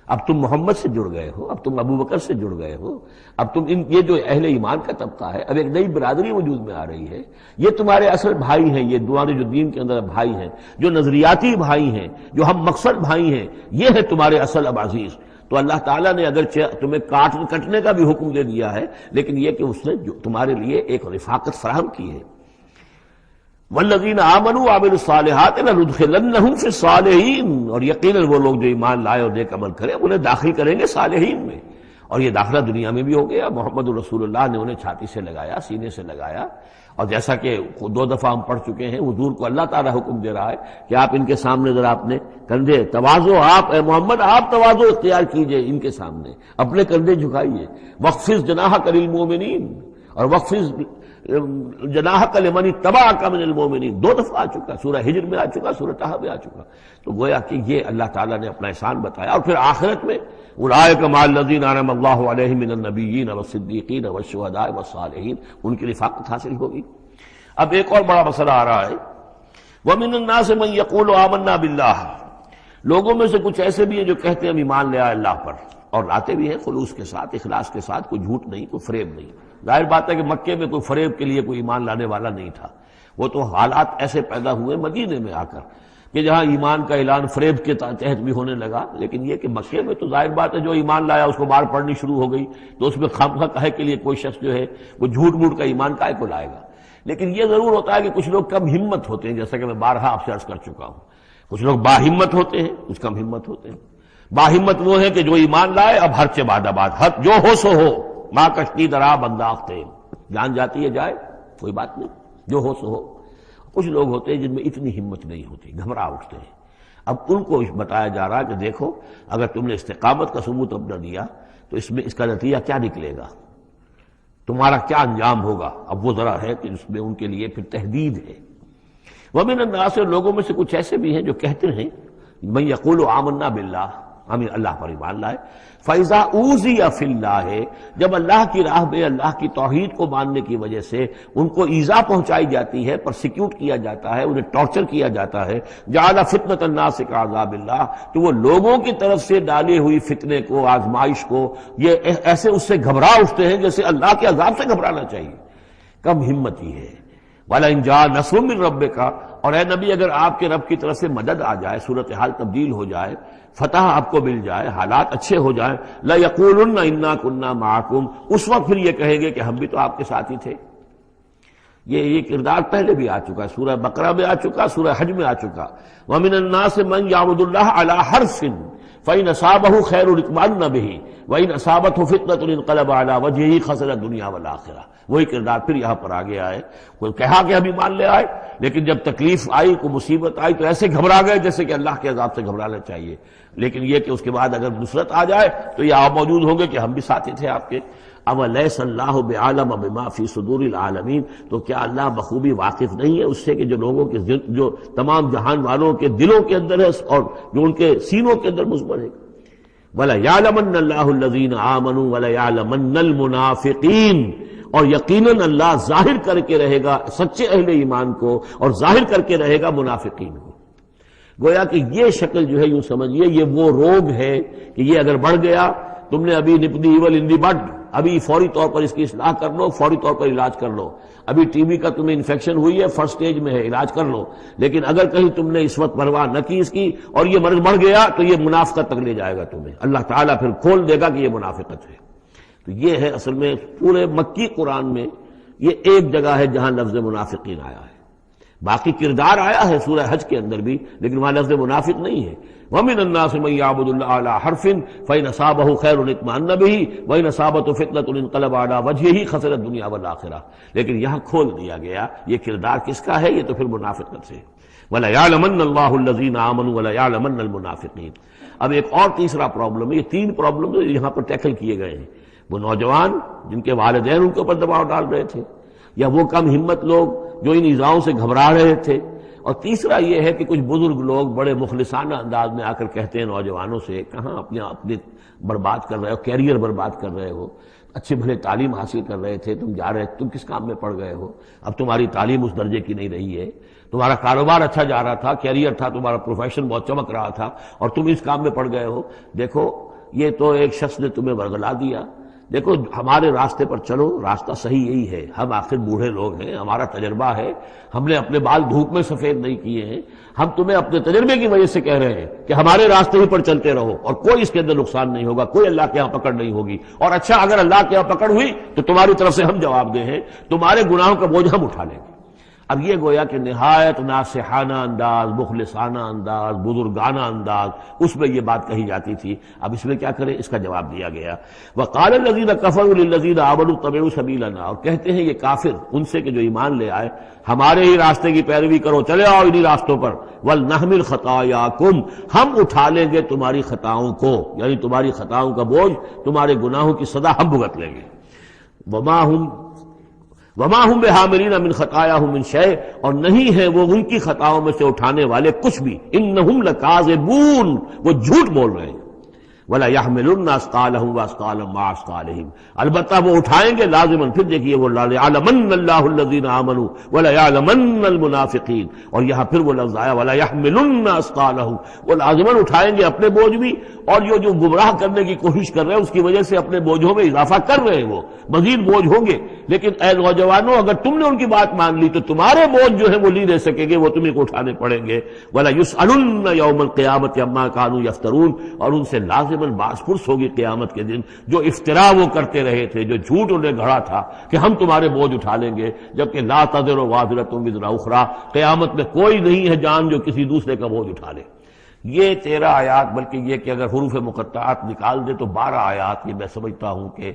اب تم محمد سے جڑ گئے ہو، اب تم ابو بکر سے جڑ گئے ہو، اب تم یہ جو اہل ایمان کا طبقہ ہے، اب ایک نئی برادری وجود میں آ رہی ہے، یہ تمہارے اصل بھائی ہیں، یہ تمہارے جو دین کے اندر بھائی ہیں، جو نظریاتی بھائی ہیں، جو ہم مقصد بھائی ہیں، یہ ہے تمہارے اصل اب عزیز۔ تو اللہ تعالیٰ نے اگرچہ تمہیں کٹنے کا بھی حکم دے دیا ہے، لیکن یہ کہ اس نے تمہارے لیے ایک رفاقت فراہم کی ہے۔ والذین آمنوا وعملوا الصالحات لندخلنہم فی الصالحین، اور یقیناً وہ لوگ جو ایمان لائے اور نیک عمل کرے انہیں داخل کریں گے صالحین میں۔ اور یہ داخلہ دنیا میں بھی ہو گیا. محمد رسول اللہ نے انہیں چھاتی سے لگایا، سینے سے لگایا، اور جیسا کہ 2 دفعہ ہم پڑھ چکے ہیں، حضور کو اللہ تعالیٰ حکم دے رہا ہے کہ آپ ان کے سامنے ذرا اپنے کندھے تواضع، آپ اے محمد آپ تواضع اختیار کیجئے، ان کے سامنے اپنے کندھے جھکائیے. وَاخْفِضْ جَنَاحَكَ لِلْمُؤْمِنِينَ، اور وَاخْفِضْ جناحک لمن اتبعک من المؤمنین 2 دفعہ آ چکا، سورہ ہجر میں آ چکا، سورہ طہ میں آ چکا. تو گویا کہ یہ اللہ تعالیٰ نے اپنا احسان بتایا. اور پھر آخرت میں اولئک مع الذین انعم اللہ علیہم من النبیین والصدیقین والشہداء والصالحین، ان کی رفاقت حاصل ہوگی. اب ایک اور بڑا مسئلہ آ رہا ہے، ومن الناس من یقول آمنا باللہ، لوگوں میں سے کچھ ایسے بھی ہیں جو کہتے ہیں ہم ایمان لے آئے اللہ پر، اور لاتے بھی ہیں خلوص کے ساتھ، اخلاص کے ساتھ، کوئی جھوٹ نہیں، کوئی فریب نہیں. ظاہر بات ہے کہ مکے میں کوئی فریب کے لیے کوئی ایمان لانے والا نہیں تھا، وہ تو حالات ایسے پیدا ہوئے مدینے میں آ کر کہ جہاں ایمان کا اعلان فریب کے تحت بھی ہونے لگا. لیکن یہ کہ مکے میں تو ظاہر بات ہے جو ایمان لایا اس کو مار پڑنی شروع ہو گئی، تو اس میں خامخواہ کہے کے لیے کوئی شخص جو ہے وہ جھوٹ موٹ کا ایمان کائے کو لائے گا. لیکن یہ ضرور ہوتا ہے کہ کچھ لوگ کم ہمت ہوتے ہیں، جیسا کہ میں بارہا آپ سے عرض کر چکا ہوں. کچھ لوگ باہمت ہوتے ہیں، کچھ کم ہمت ہوتے ہیں. باہمت وہ ہے کہ جو ایمان لائے اب ہر چے بعد آباد، حد جو ہو سو ہو، ماں کشتی درا بنداختے، جان جاتی ہے جائے کوئی بات نہیں، جو ہو سو ہو. کچھ لوگ ہوتے ہیں جن میں اتنی ہمت نہیں ہوتی، گھبرا اٹھتے ہیں. اب ان کو بتایا جا رہا ہے کہ دیکھو اگر تم نے استقامت کا ثبوت اپنا دیا تو اس کا نتیجہ کیا نکلے گا، تمہارا کیا انجام ہوگا. اب وہ ذرا ہے کہ اس میں ان کے لیے پھر تحدید ہے. ومن الناس، لوگوں میں سے کچھ ایسے بھی ہیں جو کہتے ہیں من یقول آمنا باللہ، ہم اللہ پر ایمان لائے. فَإِذَا أُوذِيَ فِي اللَّهِ، جب اللہ کی راہ میں اللہ کی توحید کو ماننے کی وجہ سے ان کو ایذا پہنچائی جاتی ہے، پرسیکیوٹ کیا جاتا ہے، انہیں ٹارچر کیا جاتا ہے، جعل فتنة الناس كعذاب اللہ، تو وہ لوگوں کی طرف سے ڈالی ہوئی فتنے کو، آزمائش کو، یہ ایسے اس سے گھبرا اٹھتے ہیں جیسے اللہ کے عذاب سے گھبرانا چاہیے. کم ہمتی ہے. وَلَئِن جَاءَ نَصْرٌ مِّن رَّبِّكَ، اور اے نبی اگر آپ کے رب کی طرف سے مدد آ جائے، صورتحال تبدیل ہو جائے، فتح آپ کو مل جائے، حالات اچھے ہو جائیں، لَيَقُولُنَّ إِنَّا كُنَّا مَعَكُمْ، اس وقت پھر یہ کہیں گے کہ ہم بھی تو آپ کے ساتھ ہی تھے. یہ کردار پہلے بھی آ چکا ہے، سورہ بقرہ میں آ چکا، سورہ حج میں آ چکا. وَمِنَ النَّاسِ مَن يَعْبُدُ اللَّهَ عَلَىٰ حَرْفٍ فَإِنْ أَصَابَهُ خَيْرٌ اطْمَأَنَّ بِهِ وَإِنْ أَصَابَتْهُ فِتْنَةٌ انقلب عَلَىٰ وَجْهِهِ خَسِرَ الدُّنْيَا وَالْآخِرَةَ. وہی کردار پھر یہاں پر آ گیا ہے. کوئی کہا کہ ہم ایمان لے آئے، لیکن جب تکلیف آئی، کوئی مصیبت آئی تو ایسے گھبرا گئے جیسے کہ اللہ کے عذاب سے گھبرانا چاہیے. لیکن یہ کہ اس کے بعد اگر نصرت آ جائے تو یہ آپ موجود ہوں گے کہ ہم بھی ساتھی تھے آپ کے. اولیس اللہ بعالم بما فی صدور العالمین، تو کیا اللہ بخوبی واقف نہیں ہے اس سے کہ جو لوگوں کے جو تمام جہان والوں کے دلوں کے اندر ہے اور جو ان کے سینوں کے اندر مضمر ہے. وَلَيَعْلَمَنَّ اللَّهُ الَّذِينَ آمَنُوا وَلَيَعْلَمَنَّ الْمُنَافِقِينَ، اور یقیناً اللہ ظاہر کر کے رہے گا سچے اہل ایمان کو اور ظاہر کر کے رہے گا منافقین کو. گویا کہ یہ شکل جو ہے یوں سمجھیے یہ وہ روگ ہے کہ یہ اگر بڑھ گیا، تم نے ابھی نپ دی ایول ان دی بڈ، ابھی فوری طور پر اس کی اصلاح کر لو، فوری طور پر علاج کر لو. ابھی ٹی بی کا تمہیں انفیکشن ہوئی ہے، فرسٹ سٹیج میں ہے، علاج کر لو. لیکن اگر کہیں تم نے اس وقت پرواہ نہ کی اس کی اور یہ مرض بڑھ گیا تو یہ منافقت تک لے جائے گا تمہیں. اللہ تعالیٰ پھر کھول دے گا کہ یہ منافقت ہے. تو یہ ہے اصل میں پورے مکی قرآن میں یہ ایک جگہ ہے جہاں لفظ منافقین آیا ہے. باقی کردار آیا ہے سورہ حج کے اندر بھی، لیکن وہاں لفظ منافق نہیں ہے. وَمِنَ النَّاسِ مَن يَعْبُدُ اللَّهَ عَلَىٰ حَرْفٍ فَإِنْ أَصَابَهُ خَيْرٌ اطْمَأَنَّ بِهِ وَإِنْ أَصَابَتْهُ فِتْنَةٌ انقلب عَلَىٰ وَجْهِهِ خَسِرَ الدُّنْيَا وَالْآخِرَةَ. لیکن یہاں کھول دیا گیا یہ کردار کس کا ہے، یہ تو پھر منافقت سے. وَلَيَعْلَمَنَّ اللَّهُ الَّذِينَ آمَنُوا وَلَيَعْلَمَنَّ الْمُنَافِقِينَ. اب ایک اور تیسرا پرابلم ہے، یہ 3 پرابلم یہاں پر ٹیکل کیے گئے ہیں. وہ نوجوان جن کے والدین ان کے اوپر دباؤ ڈال رہے تھے، یا وہ کم ہمت لوگ جو ان ایذاؤں سے گھبرا رہے تھے، اور تیسرا یہ ہے کہ کچھ بزرگ لوگ بڑے مخلصانہ انداز میں آ کر کہتے ہیں نوجوانوں سے، کہاں اپنے برباد کر رہے ہو، کیریئر برباد کر رہے ہو، اچھے بھلے تعلیم حاصل کر رہے تھے، تم جا رہے تم کس کام میں پڑ گئے ہو، اب تمہاری تعلیم اس درجے کی نہیں رہی ہے، تمہارا کاروبار اچھا جا رہا تھا، کیریئر تھا، تمہارا پروفیشن بہت چمک رہا تھا، اور تم اس کام میں پڑ گئے ہو. دیکھو یہ تو ایک شخص نے تمہیں ورغلا دیا. دیکھو ہمارے راستے پر چلو، راستہ صحیح یہی ہے. ہم آخر بوڑھے لوگ ہیں، ہمارا تجربہ ہے، ہم نے اپنے بال دھوپ میں سفید نہیں کیے ہیں. ہم تمہیں اپنے تجربے کی وجہ سے کہہ رہے ہیں کہ ہمارے راستے ہی پر چلتے رہو اور کوئی اس کے اندر نقصان نہیں ہوگا، کوئی اللہ کے یہاں پکڑ نہیں ہوگی. اور اچھا اگر اللہ کے یہاں پکڑ ہوئی تو تمہاری طرف سے ہم جواب دیں ہیں، تمہارے گناہوں کا بوجھ ہم اٹھا لیں گے. اب یہ گویا کہ نہایت ناصحانہ انداز، مخلصانہ انداز، بزرگانہ انداز، اس میں یہ بات کہی جاتی تھی. اب اس میں کیا کریں؟ اس کا جواب دیا گیا. وقال الذین کفروا للذین آمنوا اتبعوا سبیلنا، اور کہتے ہیں یہ کافر ان سے کہ جو ایمان لے آئے، ہمارے ہی راستے کی پیروی کرو، چلے آؤ انہی راستوں پر. ولنحمل خطایاکم، ہم اٹھا لیں گے تمہاری خطاؤں کو، یعنی تمہاری خطاؤں کا بوجھ، تمہارے گناہوں کی سزا ہم بھگت لیں گے. وما ہم بحاملین من خطایاہم من شیء، اور نہیں ہے وہ ان کی خطاؤں میں سے اٹھانے والے کچھ بھی. انہم لکاذبون، وہ جھوٹ بول رہے ہیں. ولا يحملن اثقالهم واثقالا مع اثقالهم، البتہ وہ اٹھائیں گے لازماً. پھر دیکھیے وہ ليعلمن الله الذين آمنوا ولا يعلمن المنافقین، اور یہاں پھر وہ لفظ آیا ولا يحملن اثقالهم، وہ لازماً اٹھائیں گے اپنے بوجھ بھی، اور جو گمراہ کرنے کی کوشش کر رہے ہیں اس کی وجہ سے اپنے بوجھوں میں اضافہ کر رہے ہیں، وہ مزید بوجھ ہوں گے. لیکن اے نوجوانوں، اگر تم نے ان کی بات مان لی تو تمہارے بوجھ جو ہے وہ نہیں رہ سکیں گے، وہ تمہیں کو اٹھانے پڑیں گے. ولا يسألن يوم القيامة عما كانوا يفترون، اور ان سے لازماً باس پرس ہوگی قیامت کے دن جو افترا وہ کرتے رہے تھے، جو جھوٹ انہیں گھڑا تھا کہ ہم تمہارے بوجھ اٹھا لیں گے، جبکہ لا تزر وازرۃ وزر اخرى، قیامت میں کوئی نہیں ہے جان جو کسی دوسرے کا بوجھ اٹھا لے. یہ 13 آیات، بلکہ یہ کہ اگر حروف مقطعات نکال دے تو 12 آیات، یہ میں سمجھتا ہوں کہ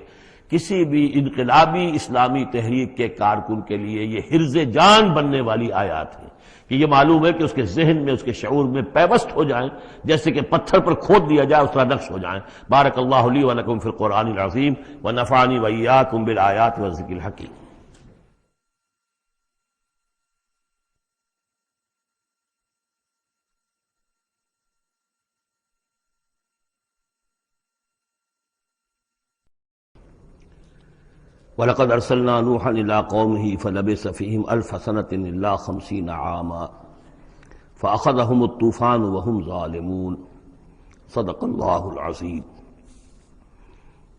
کسی بھی انقلابی اسلامی تحریک کے کارکن کے لیے یہ حرز جان بننے والی آیات ہیں، کہ یہ معلوم ہے کہ اس کے ذہن میں، اس کے شعور میں پیوست ہو جائیں، جیسے کہ پتھر پر کھود دیا جائے اس طرح نقش ہو جائیں. بارک اللہ لی و لکم فی القرآن العظیم ونفعنی وإیاکم بالآیات والذکر الحکیم. وَلَقَدْ أَرْسَلْنَا نُوحًا إِلَىٰ قَوْمِهِ فَلَبِثَ فِيهِمْ أَلْفَ سَنَةٍ إِلَّا 50 عَامًا فَأَخَذَهُمُ الطُّوفَانُ وَهُمْ ظَالِمُونَ. صدق اللہ العظیم.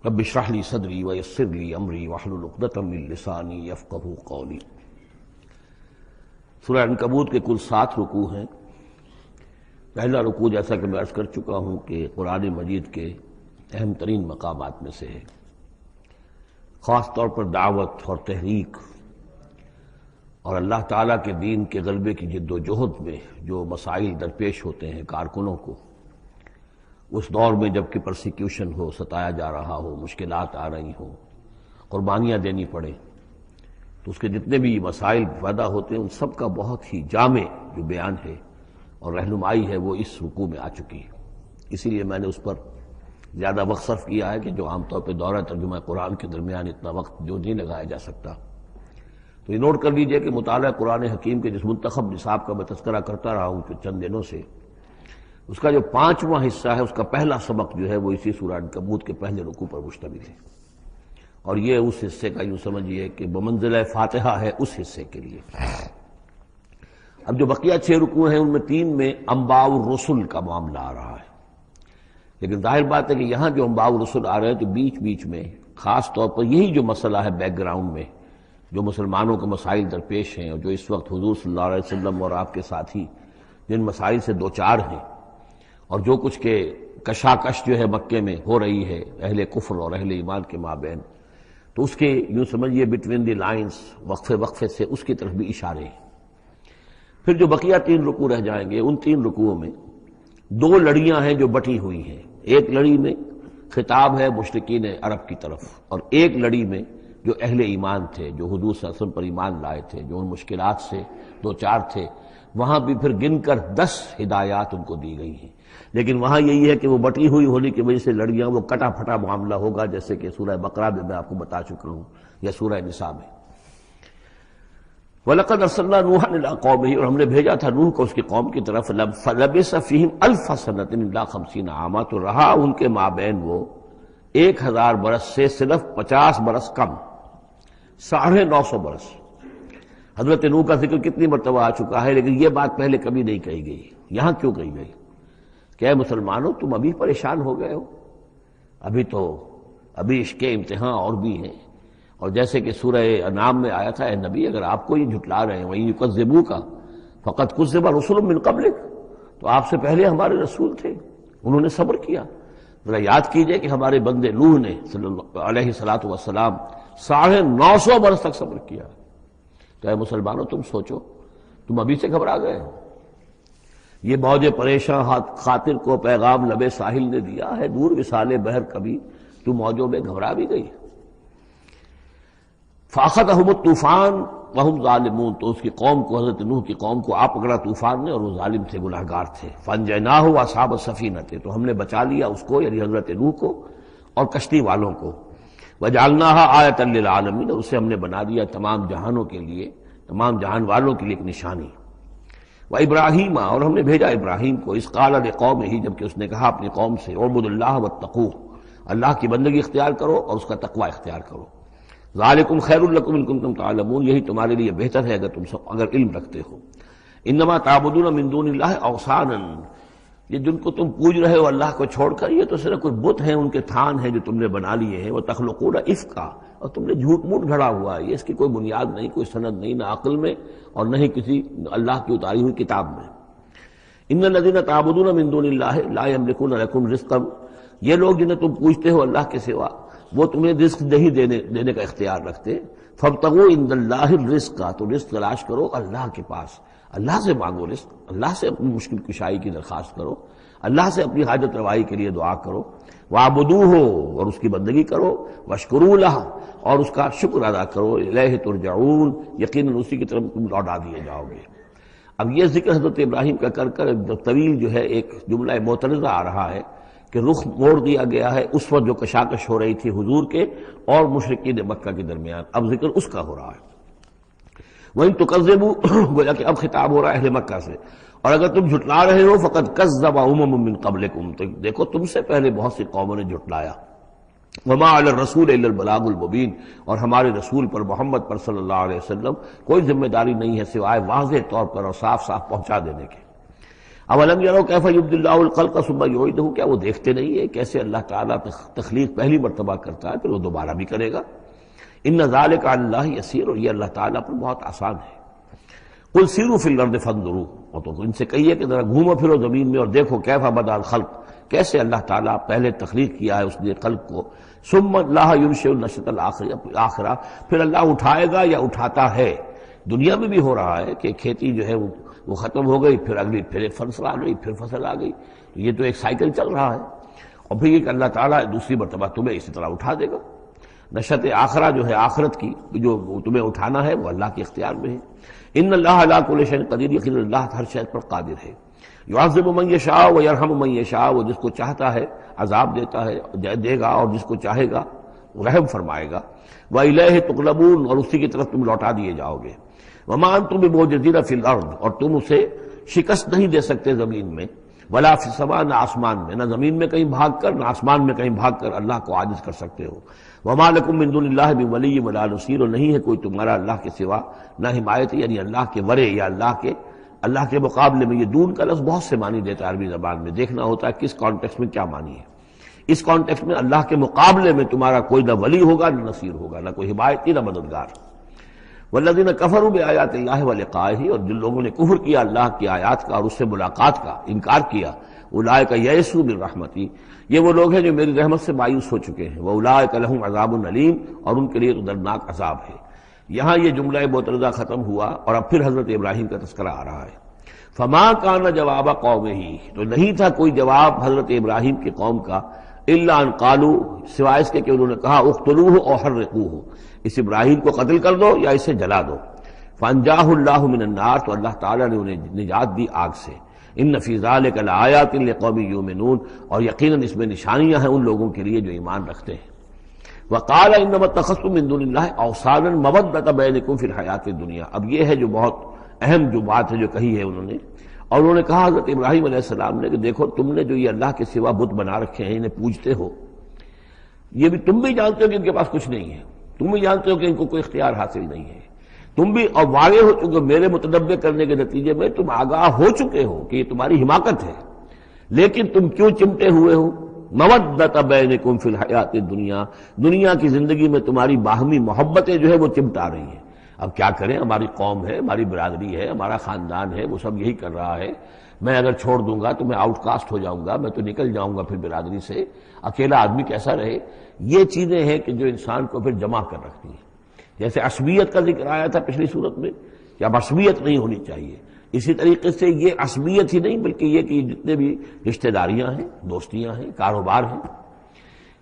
رب اشرح لي صدری ويسر لي أمری واحلل عقدۃ من لسانی یفقہوا قولی. سورہ عنکبوت کے کل 7 رکوع ہیں. پہلا رکوع جیسا کہ میں عرض کر چکا ہوں کہ قرآن مجید کے اہم ترین مقامات میں سے ہے، خاص طور پر دعوت اور تحریک اور اللہ تعالیٰ کے دین کے غلبے کی جد و جہد میں جو مسائل درپیش ہوتے ہیں کارکنوں کو، اس دور میں جب کہ پرسیکیوشن ہو، ستایا جا رہا ہو، مشکلات آ رہی ہوں، قربانیاں دینی پڑیں، تو اس کے جتنے بھی مسائل پیدا ہوتے ہیں ان سب کا بہت ہی جامع جو بیان ہے اور رہنمائی ہے وہ اس رکوع میں آ چکی ہے. اسی لیے میں نے اس پر زیادہ وقت صرف کیا ہے کہ جو عام طور پہ دورہ ترجمہ قرآن کے درمیان اتنا وقت جو نہیں لگایا جا سکتا. تو یہ نوٹ کر لیجئے کہ مطالعہ قرآن حکیم کے جس منتخب نصاب کا میں تذکرہ کرتا رہا ہوں چند دنوں سے، اس کا جو 5واں حصہ ہے، اس کا پہلا سبق جو ہے وہ اسی سورہ عنکبوت کے پہلے رکوع پر مشتمل ہے، اور یہ اس حصے کا یوں سمجھیے کہ بمنزلہ فاتحہ ہے اس حصے کے لیے. اب جو بقیہ 6 رکوع ہیں ان میں 3 میں انباء الرسل کا معاملہ آ رہا ہے، لیکن ظاہر بات ہے کہ یہاں جو انباء الرسل آ رہے ہیں تو بیچ بیچ میں خاص طور پر یہی جو مسئلہ ہے بیک گراؤنڈ میں جو مسلمانوں کے مسائل درپیش ہیں، اور جو اس وقت حضور صلی اللہ علیہ وسلم اور آپ کے ساتھی جن مسائل سے دوچار ہیں، اور جو کچھ کے کشاکش جو ہے مکے میں ہو رہی ہے اہل کفر اور اہل ایمان کے مابین، تو اس کے یوں سمجھیے بٹوین دی لائنز وقفے وقفے سے اس کی طرف بھی اشارے ہیں. پھر جو بقیہ 3 رکوع رہ جائیں گے ان 3 رکوعوں میں 2 لڑیاں ہیں جو بٹی ہوئی ہیں. ایک لڑی میں خطاب ہے مشرکین عرب کی طرف، اور ایک لڑی میں جو اہل ایمان تھے، جو حضور صلی اللہ علیہ وسلم پر ایمان لائے تھے، جو ان مشکلات سے دوچار تھے، وہاں بھی پھر گن کر 10 ہدایات ان کو دی گئی ہیں. لیکن وہاں یہی ہے کہ وہ بٹی ہوئی ہونے کی وجہ سے لڑیاں وہ کٹا پھٹا معاملہ ہوگا، جیسے کہ سورہ بقرہ میں آپ کو بتا چکا ہوں یا سورہ نساء میں. وَلَقَدْ أَرْسَلْنَا نُوحًا إِلَىٰ قَوْمِهِ، اور ہم نے بھیجا تھا نوح کو اس کی قوم کی طرف. فَلَبِثَ فِيهِمْ أَلْفَ سَنَةٍ إِلَّا 50 عَامًا، تو رہا ان کے مابین وہ 1000 برس سے صرف 50 برس کم، 950 برس. حضرت نوح کا ذکر کتنی مرتبہ آ چکا ہے، لیکن یہ بات پہلے کبھی نہیں کہی گئی. یہاں کیوں کہی گئی کہ اے مسلمانوں تم ابھی پریشان ہو گئے ہو، ابھی عشق امتحان اور بھی ہیں. اور جیسے کہ سورہ انعام میں آیا تھا، اے نبی اگر آپ کو یہ جھٹلا رہے ہیں وَإِن يُكَذِّبُوكَ فَقَدْ كُذِّبَ رُسُلٌ مِّن قَبْلِكَ، تو آپ سے پہلے ہمارے رسول تھے، انہوں نے صبر کیا. ذرا یاد کیجئے کہ ہمارے بندے نوح نے صلی اللہ علیہ السلام 950 برس تک صبر کیا. تو اے مسلمانوں تم سوچو، تم ابھی سے گھبرا گئے ہو؟ یہ موج پریشاں خاطر کو پیغام لبے ساحل نے دیا ہے، دور وصال بحر کبھی تو موجوں میں گھبرا بھی گئی۔ فاخذہم الطوفان وہم ظالمون، تو اس کی قوم کو، حضرت نوح کی قوم کو آ پکڑا طوفان نے، اور وہ ظالم تھے، گناہگار تھے۔ فانجیناہ واصحاب السفینہ، تو ہم نے بچا لیا اس کو، یعنی حضرت نوح کو اور کشتی والوں کو۔ وجعلناہا آیۃ للعالمین، اور اسے ہم نے بنا دیا تمام جہانوں کے لیے، تمام جہان والوں کے لیے ایک نشانی۔ وابراہیم، اور ہم نے بھیجا ابراہیم کو، اذ قال لقومہ، جبکہ اس نے کہا اپنی قوم سے، اعبدوا اللہ واتقوہ، اللہ کی بندگی اختیار کرو اور اس کا تقوی اختیار کرو۔ ذالکم خیر لکم ان کنتم تعلمون، یہی تمہارے لیے بہتر ہے اگر تم سب اگر علم رکھتے ہو۔ انما تعبدون من دون اللہ اوثانا، یہ جن کو تم پوج رہے ہو اللہ کو چھوڑ کر، یہ تو صرف کوئی بت ہیں، ان کے تھان ہیں جو تم نے بنا لیے ہیں۔ وتخلقون افکا، اور تم نے جھوٹ موٹ گھڑا ہوا ہے، یہ اس کی کوئی بنیاد نہیں، کوئی سند نہیں، نہ عقل میں اور نہ ہی کسی اللہ کی اتاری ہوئی کتاب میں۔ ان الذین تعبدون من دون اللہ لا یملکون لکم رزقا، یہ لوگ جنہیں تم پوجتے ہو اللہ کے سوا، وہ تمہیں رزق نہیں دینے کا اختیار رکھتے۔ فابتغوا عند اللہ الرزق، تو رزق تلاش کرو اللہ کے پاس، اللہ سے مانگو رزق، اللہ سے اپنی مشکل کشائی کی درخواست کرو، اللہ سے اپنی حاجت روائی کے لیے دعا کرو۔ وَاعْبُدُوهُ، اور اس کی بندگی کرو، وَاشْكُرُوا لَهُ، اور اس کا شکر ادا کرو، إِلَيْهِ تُرْجَعُونَ، یقیناً اسی کی طرف تم لوٹا دیے جاؤ گے۔ اب یہ ذکر حضرت ابراہیم کا کر کر طویل جو ہے ایک جملہ معترضہ آ رہا ہے کہ رخ موڑ دیا گیا ہے اس وقت جو کشاکش ہو رہی تھی حضور کے اور مشرکین مکہ کے درمیان، اب ذکر اس کا ہو رہا ہے۔ وَإِن تُكَذِّبُوا، گویا کہ اب خطاب ہو رہا ہے اہل مکہ سے، اور اگر تم جھٹلا رہے ہو فقد کذب امم من قبلکم، تو دیکھو تم سے پہلے بہت سی قوموں نے جھٹلایا۔ وما علی الرسول الا البلاغ المبین، اور ہمارے رسول پر محمد پر صلی اللہ علیہ وسلم کوئی ذمہ داری نہیں ہے سوائے واضح طور پر اور صاف صاف پہنچا دینے کے۔ اولم یروا کیف یبدی اللہ الخلق ثم یعیدہ، کیا وہ دیکھتے نہیں ہے کیسے اللہ تعالیٰ تخلیق پہلی مرتبہ کرتا ہے پھر وہ دوبارہ بھی کرے گا۔ ان ذلک علی اللہ یسیر، اور یہ اللہ تعالیٰ پر بہت آسان ہے۔ قل سیروا فی الارض فانظروا، اور تو ان سے کہیے کہ ذرا گھومو پھرو زمین میں اور دیکھو کیف بدأ الخلق، کیسے اللہ تعالیٰ پہلے تخلیق کیا ہے اس نے خلق کو۔ ثم اللہ ینشئ النشأۃ الآخرہ، پھر اللہ اٹھائے گا یا اٹھاتا ہے۔ دنیا میں بھی ہو رہا ہے کہ کھیتی جو ہے وہ ختم ہو گئی، پھر اگلی پھر ایک فصل آ گئی، پھر فصل آ گئی، یہ تو ایک سائیکل چل رہا ہے، اور پھر یہ کہ اللہ تعالیٰ دوسری مرتبہ تمہیں اسی طرح اٹھا دے گا۔ نشأۃ آخرہ جو ہے آخرت کی جو تمہیں اٹھانا ہے وہ اللہ کے اختیار میں ہے۔ ان اللہ علی کل شیء قدیر، یقیناً اللہ ہر شے پر قادر ہے۔ یعذب من یشاء ویرحم من یشاء، وہ جس کو چاہتا ہے عذاب دیتا ہے دے گا، اور جس کو چاہے گا رحم فرمائے گا۔ وإلیہ تقلبون، اور اسی کی طرف تم لوٹا دیے جاؤ گے۔ وما انتم بمعجزین فی الارض، اور تم اسے شکست نہیں دے سکتے زمین میں، ولا فی السماء، نہ آسمان میں، نہ زمین میں کہیں بھاگ کر نہ آسمان میں کہیں بھاگ کر اللہ کو عاجز کر سکتے ہو۔ وما لکم من دون اللہ من ولی ولا نصیر، اور نہیں ہے کوئی تمہارا اللہ کے سوا نہ حمایت، یعنی اللہ کے ورے یا اللہ کے مقابلے میں۔ یہ دون کا لفظ بہت سے معنی دیتا ہے عربی زبان میں، دیکھنا ہوتا ہے کس کانٹیکسٹ میں کیا معنی ہے۔ اس کانٹیکسٹ میں اللہ کے مقابلے میں تمہارا کوئی نہ ولی ہوگا نہ نصیر ہوگا، نہ کوئی حمایتی نہ مددگار۔ والذین کفروا بآیات اللہ ولقائہ، اور جن لوگوں نے کفر کیا اللہ کی آیات کا اور اس سے ملاقات کا انکار کیا، اولئک یئسوا من رحمتی، یہ وہ لوگ ہیں جو میری رحمت سے مایوس ہو چکے ہیں۔ واولئک لہم عذاب علیم، اور ان کے لیے دردناک عذاب ہے۔ یہاں یہ جملہ معترضہ ختم ہوا اور اب پھر حضرت ابراہیم کا تذکرہ آ رہا ہے۔ فما کان جواب قومہ، تو نہیں تھا کوئی جواب حضرت ابراہیم کی قوم کا، الا ان قالوا، سوائے اس کے کہ انہوں نے کہا اقتلوہ او حرقوہ، اس ابراہیم کو قتل کر دو یا اسے جلا دو۔ فانجاہ اللہ من النار، تو اللہ تعالیٰ نے انہیں نجات دی آگ سے۔ ان فی ذلک لآیات لقوم یؤمنون، اور یقیناً اس میں نشانیاں ہیں ان لوگوں کے لیے جو ایمان رکھتے ہیں۔ وقال انما اتخذتم من دون اللہ اوثانا مودۃ بینکم فی الحیاۃ الدنیا، اب یہ ہے جو بہت اہم جو بات ہے جو کہی ہے انہوں نے، اور انہوں نے کہا حضرت ابراہیم علیہ السلام نے کہ دیکھو تم نے جو یہ اللہ کے سوا بت بنا رکھے ہیں انہیں پوجتے ہو، یہ بھی تم بھی جانتے ہو کہ ان کے پاس کچھ نہیں ہے، تم بھی جانتے ہو کہ ان کو کوئی اختیار حاصل نہیں ہے، تم بھی اور واقع ہو چکے میرے متنبع کرنے کے نتیجے میں تم آگاہ ہو چکے ہو کہ یہ تمہاری حماقت ہے، لیکن تم کیوں چمٹے ہوئے ہو؟ مودۃ بینکم فی الحیاۃ الدنیا، دنیا کی زندگی میں تمہاری باہمی محبتیں جو ہے وہ چمٹا رہی ہیں۔ اب کیا کریں، ہماری قوم ہے، ہماری برادری ہے، ہمارا خاندان ہے، وہ سب یہی کر رہا ہے، میں اگر چھوڑ دوں گا تو میں آؤٹ کاسٹ ہو جاؤں گا، میں تو نکل جاؤں گا پھر برادری سے، اکیلا آدمی کیسا رہے۔ یہ چیزیں ہیں کہ جو انسان کو پھر جمع کر رکھتی ہیں۔ جیسے عصبیت کا ذکر آیا تھا پچھلی صورت میں کہ اب عصبیت نہیں ہونی چاہیے، اسی طریقے سے یہ عصبیت ہی نہیں بلکہ یہ کہ جتنے بھی رشتہ داریاں ہیں، دوستیاں ہیں، کاروبار ہیں،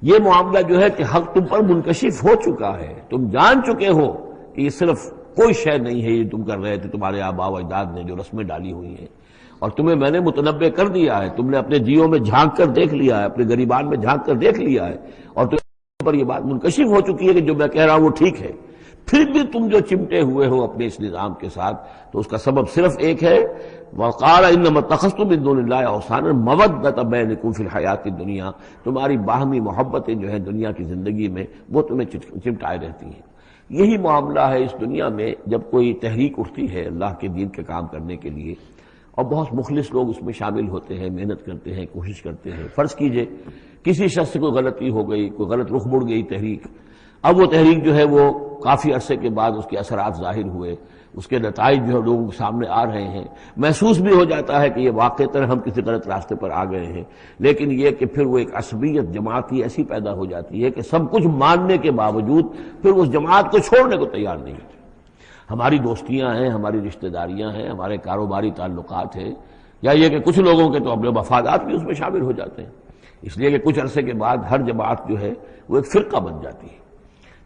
یہ معاملہ جو ہے کہ حق تم پر منکشف ہو چکا ہے، تم جان چکے ہو کہ یہ صرف کوئی شے نہیں ہے یہ تم کر رہے تھے تمہارے آباء و اجداد نے جو رسمیں ڈالی ہوئی ہیں، اور تمہیں میں نے متنبع کر دیا ہے، تم نے اپنے جیوں میں جھانک کر دیکھ لیا ہے، اپنے گریبان میں جھانک کر دیکھ لیا ہے، اور تم پر یہ بات منکشف ہو چکی ہے کہ جو میں کہہ رہا ہوں وہ ٹھیک ہے، پھر بھی تم جو چمٹے ہوئے ہو اپنے اس نظام کے ساتھ، تو اس کا سبب صرف ایک ہے، وَقَالَ إِنَّمَا اتَّخَذْتُم مِّن دُونِ اللَّهِ أَوْثَانًا مَوَدَّةَ بَيْنِكُمْ فِي الْحَيَاةِ الدُّنْيَا، تمہاری باہمی محبتیں جو ہیں دنیا کی زندگی میں وہ تمہیں چمٹائے رہتی ہیں۔ یہی معاملہ ہے اس دنیا میں جب کوئی تحریک اٹھتی ہے اللہ کے دین کے کام کرنے کے لیے، اور بہت مخلص لوگ اس میں شامل ہوتے ہیں، محنت کرتے ہیں، کوشش کرتے ہیں۔ فرض کیجئے کسی شخص سے کوئی غلطی ہو گئی، کوئی غلط رخ مڑ گئی تحریک، اب وہ تحریک جو ہے وہ کافی عرصے کے بعد اس کے اثرات ظاہر ہوئے، اس کے نتائج جو ہے لوگوں کے سامنے آ رہے ہیں، محسوس بھی ہو جاتا ہے کہ یہ واقعتاً ہم کسی غلط راستے پر آ گئے ہیں، لیکن یہ کہ پھر وہ ایک عصبیت جماعتی ایسی پیدا ہو جاتی ہے کہ سب کچھ ماننے کے باوجود پھر اس جماعت کو چھوڑنے کو تیار نہیں ہوتے۔ ہماری دوستیاں ہیں، ہماری رشتہ داریاں ہیں، ہمارے کاروباری تعلقات ہیں، یا یہ کہ کچھ لوگوں کے تو اپنے مفادات بھی اس میں شامل ہو جاتے ہیں، اس لیے کہ کچھ عرصے کے بعد ہر جماعت جو ہے وہ ایک فرقہ بن جاتی ہے۔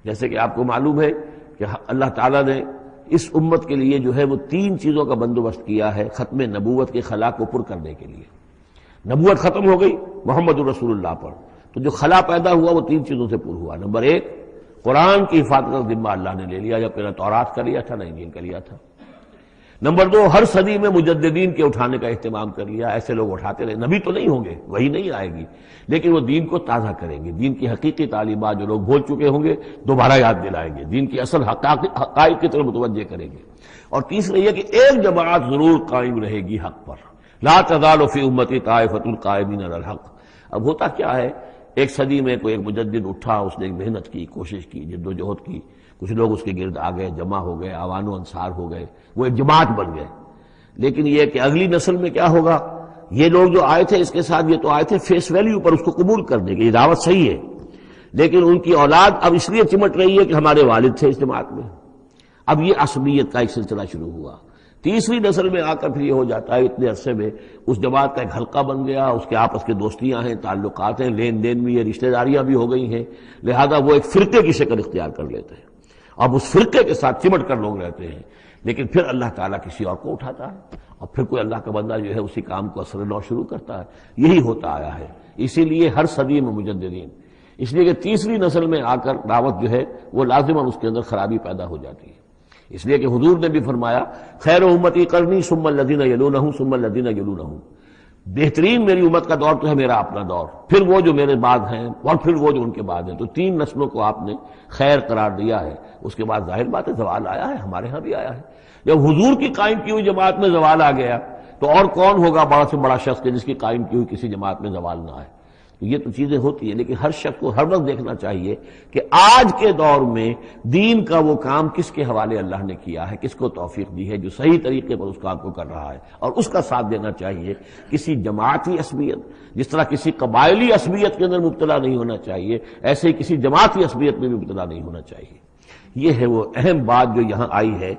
جیسے کہ آپ کو معلوم ہے کہ اللہ تعالیٰ نے اس امت کے لیے جو ہے وہ 3 چیزوں کا بندوبست کیا ہے ختم نبوت کے خلا کو پر کرنے کے لیے۔ نبوت ختم ہو گئی محمد الرسول اللہ پر، تو جو خلا پیدا ہوا وہ 3 چیزوں سے پر ہوا۔ نمبر 1، قرآن کی حفاظت کا ذمہ اللہ نے لے لیا، جب نہ تورات کا لیا تھا نہ انجیل کا لیا تھا۔ نمبر 2، ہر صدی میں مجددین کے اٹھانے کا اہتمام کر لیا، ایسے لوگ اٹھاتے رہے، نبی تو نہیں ہوں گے، وہی نہیں آئے گی، لیکن وہ دین کو تازہ کریں گے، دین کی حقیقی تعلیمات جو لوگ بھول چکے ہوں گے دوبارہ یاد دلائیں گے، دین کی اصل حقائق کی طرف متوجہ کریں گے۔ اور تیسرے یہ کہ ایک جماعت ضرور قائم رہے گی حق پر، لا تزال فی امتی طائفۃ قائمین علی الحق۔ اب ہوتا کیا ہے، ایک صدی میں کوئی ایک مجدد اٹھا، اس نے محنت کی، کوشش کی، جد و جہد کی، کچھ لوگ اس کے گرد آ گئے، جمع ہو گئے، اعوان و انصار ہو گئے، وہ ایک جماعت بن گئے۔ لیکن یہ کہ اگلی نسل میں کیا ہوگا، یہ لوگ جو آئے تھے اس کے ساتھ، یہ تو آئے تھے فیس ویلیو پر اس کو قبول کرنے کی، یہ دعوت صحیح ہے، لیکن ان کی اولاد اب اس لیے چمٹ رہی ہے کہ ہمارے والد تھے اس جماعت میں۔ اب یہ عصبیت کا ایک سلسلہ شروع ہوا۔ تیسری نسل میں آ کر پھر یہ ہو جاتا ہے اتنے عرصے میں اس جماعت کا ایک حلقہ بن گیا، اس کے آپس کے دوستیاں ہیں، تعلقات ہیں، لین دین بھی ہے، رشتہ داریاں بھی ہو گئی ہیں، لہذا وہ ایک فرقے کی شکل اختیار کر لیتے ہیں۔ اب اس فرقے کے ساتھ چمٹ کر لوگ رہتے ہیں، لیکن پھر اللہ تعالیٰ کسی اور کو اٹھاتا ہے، اور پھر کوئی اللہ کا بندہ جو ہے اسی کام کو اثر نو شروع کرتا ہے۔ یہی ہوتا آیا ہے، اسی لیے ہر صدی میں مجددین، اس لیے کہ تیسری نسل میں آ کر دعوت جو ہے وہ لازماً اس کے اندر خرابی پیدا ہو جاتی ہے۔ اس لیے کہ حضور نے بھی فرمایا خیر امتی قرنی ثم الذین یلونہم ثم الذین یلونہم، بہترین میری امت کا دور تو ہے میرا اپنا دور، پھر وہ جو میرے بعد ہیں، اور پھر وہ جو ان کے بعد ہیں۔ تو 3 نسلوں کو آپ نے خیر قرار دیا ہے۔ اس کے بعد ظاہر بات ہے زوال آیا ہے، ہمارے ہاں بھی آیا ہے۔ جب حضور کی قائم کی ہوئی جماعت میں زوال آ گیا تو اور کون ہوگا بڑا سے بڑا شخص کہ جس کی قائم کی ہوئی کسی جماعت میں زوال نہ آئے۔ تو یہ تو چیزیں ہوتی ہیں، لیکن ہر شخص کو ہر وقت دیکھنا چاہیے کہ آج کے دور میں دین کا وہ کام کس کے حوالے اللہ نے کیا ہے، کس کو توفیق دی ہے جو صحیح طریقے پر اس کام کو کر رہا ہے، اور اس کا ساتھ دینا چاہیے۔ کسی جماعتی عصبیت، جس طرح کسی قبائلی عصبیت کے اندر مبتلا نہیں ہونا چاہیے، ایسے ہی کسی جماعتی عصبیت میں بھی مبتلا نہیں ہونا چاہیے۔ یہ ہے وہ اہم بات جو یہاں آئی ہے۔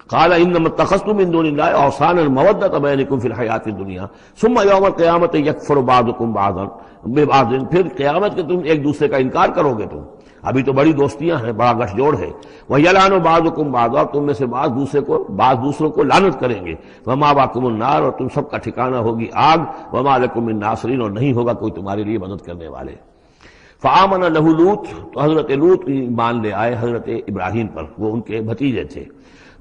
قال انما اتخذتم من دون الله اوثانا مودة بينكم في الحياة الدنيا ثم يوم القيامة يكفر بعضكم بعضا ببعض، پھر قیامت کے تم ایک دوسرے کا انکار کرو گے، تم ابھی تو بڑی دوستیاں ہیں، بڑا گٹھ جوڑ ہے۔ وَيَلْعَنُ بَعْضُكُمْ بعضا، تم میں سے بعض دوسروں کو لعنت کریں گے۔ وَمَأْوَاكُمُ النَّارُ، اور تم سب کا ٹھکانہ ہوگی آگ۔ وَمَا لَكُم مِّن نَاصِرِينَ، اور نہیں ہوگا کوئی تمہارے لیے مدد کرنے والے۔ فآمن لہ لوط، تو حضرت لوط ایمان لے آئے حضرت ابراہیم پر، وہ ان کے بھتیجے تھے۔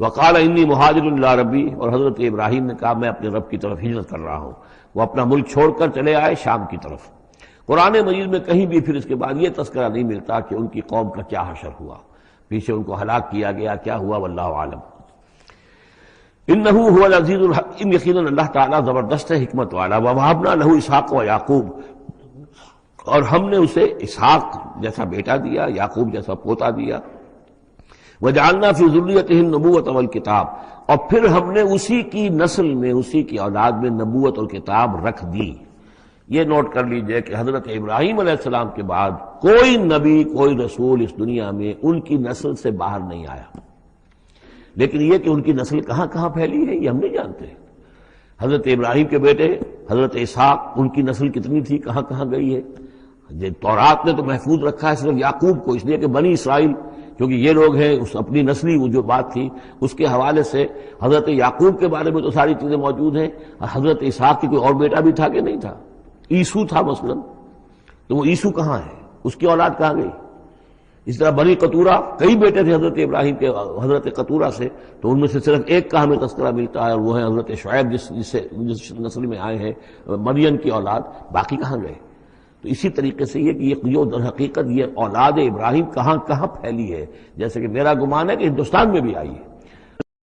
وقال انی مہاجر الی ربی، اور حضرت ابراہیم نے کہا میں اپنے رب کی طرف ہجرت کر رہا ہوں۔ وہ اپنا ملک چھوڑ کر چلے آئے شام کی طرف۔ قرآن مجید میں کہیں بھی پھر اس کے بعد یہ تذکرہ نہیں ملتا کہ ان کی قوم کا کیا حشر ہوا، پیچھے ان کو ہلاک کیا گیا، کیا ہوا، واللہ عالم۔ انہ هو العزیز الحکیم، یقیناً اللہ تعالیٰ زبردست ہے، حکمت والا۔ ووہبنا لہ اسحاق و یعقوب، اور ہم نے اسے اسحاق جیسا بیٹا دیا، یعقوب جیسا پوتا دیا۔ وجعلنا فی ذریتہ النبوۃ والکتاب، اور پھر ہم نے اسی کی نسل میں، اسی کی اولاد میں نبوت اور کتاب رکھ دی۔ یہ نوٹ کر لیجئے کہ حضرت ابراہیم علیہ السلام کے بعد کوئی نبی کوئی رسول اس دنیا میں ان کی نسل سے باہر نہیں آیا، لیکن یہ کہ ان کی نسل کہاں کہاں پھیلی ہے یہ ہم نہیں جانتے۔ حضرت ابراہیم کے بیٹے حضرت اسحاق، ان کی نسل کتنی تھی، کہاں کہاں گئی ہے؟ تورات نے تو محفوظ رکھا ہے صرف یعقوب کو، اس لیے کہ بنی اسرائیل کیونکہ یہ لوگ ہیں، اس اپنی نسلی وہ جو بات تھی اس کے حوالے سے حضرت یعقوب کے بارے میں تو ساری چیزیں موجود ہیں۔ حضرت اسحاق کی کوئی اور بیٹا بھی تھا کہ نہیں تھا؟ عیسو تھا مثلا، تو وہ عیسو کہاں ہے، اس کی اولاد کہاں گئی؟ اس طرح بنی قطورہ، کئی بیٹے تھے حضرت ابراہیم کے حضرت قطورہ سے، تو ان میں سے صرف ایک کا ہمیں تذکرہ ملتا ہے اور وہ ہے حضرت شعیب جس نسل میں آئے ہیں، مریم کی اولاد، باقی کہاں گئے؟ تو اسی طریقے سے یہ کہ یہ در حقیقت یہ اولاد ابراہیم کہاں کہاں پھیلی ہے، جیسے کہ میرا گمان ہے کہ ہندوستان میں بھی آئی ہے،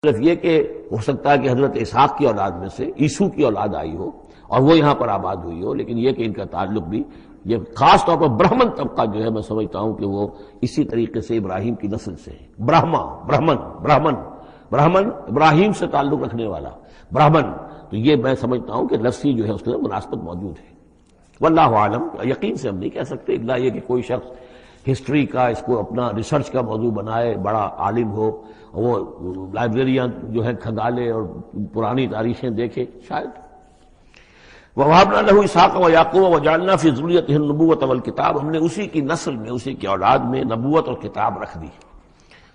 صرف یہ کہ ہو سکتا ہے کہ حضرت اسحاق کی اولاد میں سے عیسو کی اولاد آئی ہو اور وہ یہاں پر آباد ہوئی ہو، لیکن یہ کہ ان کا تعلق بھی یہ خاص طور پر برہمن طبقہ جو ہے میں سمجھتا ہوں کہ وہ اسی طریقے سے ابراہیم کی نسل سے ہے۔ برہمن ابراہیم سے تعلق رکھنے والا برہمن، تو یہ میں سمجھتا ہوں کہ لفظی جو ہے اس کے اندر مناسبت موجود ہے۔ واللہ عالم، یقین سے ہم نہیں کہہ سکتے الا یہ کہ کوئی شخص ہسٹری کا اس کو اپنا ریسرچ کا موضوع بنائے، بڑا عالم ہو، وہ لائبریریاں جو ہے کھنگالے اور پرانی تاریخیں دیکھے، شاید۔ وَوَهَبْنَا لَهُ إِسْحَاقَ وَيَعْقُوبَ وَجَعَلْنَا فِي ذُرِّيَّتِهِ النُّبُوَّةَ وَالْكِتَابَ، ہم نے اسی کی نسل میں، اسی کی اولاد میں نبوت اور کتاب رکھ دی۔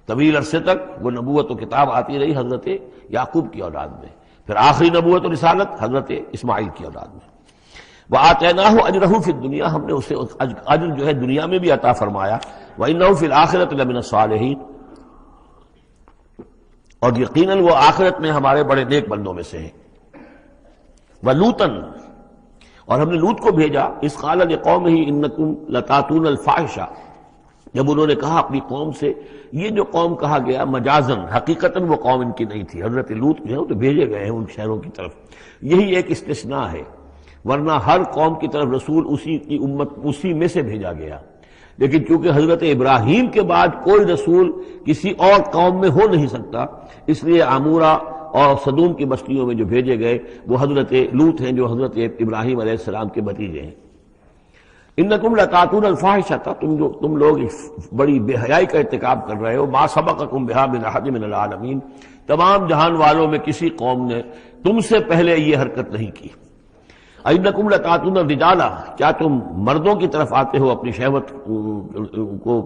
طویل عرصے تک وہ نبوت و کتاب آتی رہی حضرت یعقوب کی اولاد میں، پھر آخری نبوت و رسالت حضرت اسماعیل کی اولاد میں۔ وَآتَيْنَاهُ أَجْرَهُ فِي الدُّنْيَا، ہم نے اسے اجر جو ہے دنیا میں بھی عطا فرمایا۔ وَإِنَّهُ فِي الْآخِرَةِ لَمِنَ الصَّالِحِينَ، اور یقیناً وہ آخرت میں ہمارے بڑے نیک بندوں میں سے ہیں۔ وَلُوطًا، اور ہم نے لوط کو بھیجا، اذ قال لقومہ انکم لتاتون الفاحشہ، جب انہوں نے کہا اپنی قوم سے، یہ جو قوم کہا گیا مجازن، حقیقتاً وہ قوم ان کی نہیں تھی، حضرت لوط جو ہے وہ تو بھیجے گئے ہیں ان شہروں کی طرف، یہی ایک استثناء ہے، ورنہ ہر قوم کی طرف رسول اسی کی امت اسی میں سے بھیجا گیا، لیکن چونکہ حضرت ابراہیم کے بعد کوئی رسول کسی اور قوم میں ہو نہیں سکتا، اس لیے عامورہ اور صدوم کی بستیوں میں جو بھیجے گئے وہ حضرت لوط ہیں جو حضرت ابراہیم علیہ السلام کے بھتیجے ہیں۔ انکم لتاتون الفاحشہ، تم لوگ بڑی بے حیائی کا ارتکاب کر رہے ہو، ما سبقکم بہا من احد من العالمین، تمام جہان والوں میں کسی قوم نے تم سے پہلے یہ حرکت نہیں کی۔ انکم لتاتون الرجال، کیا تم مردوں کی طرف آتے ہو اپنی شہوت کو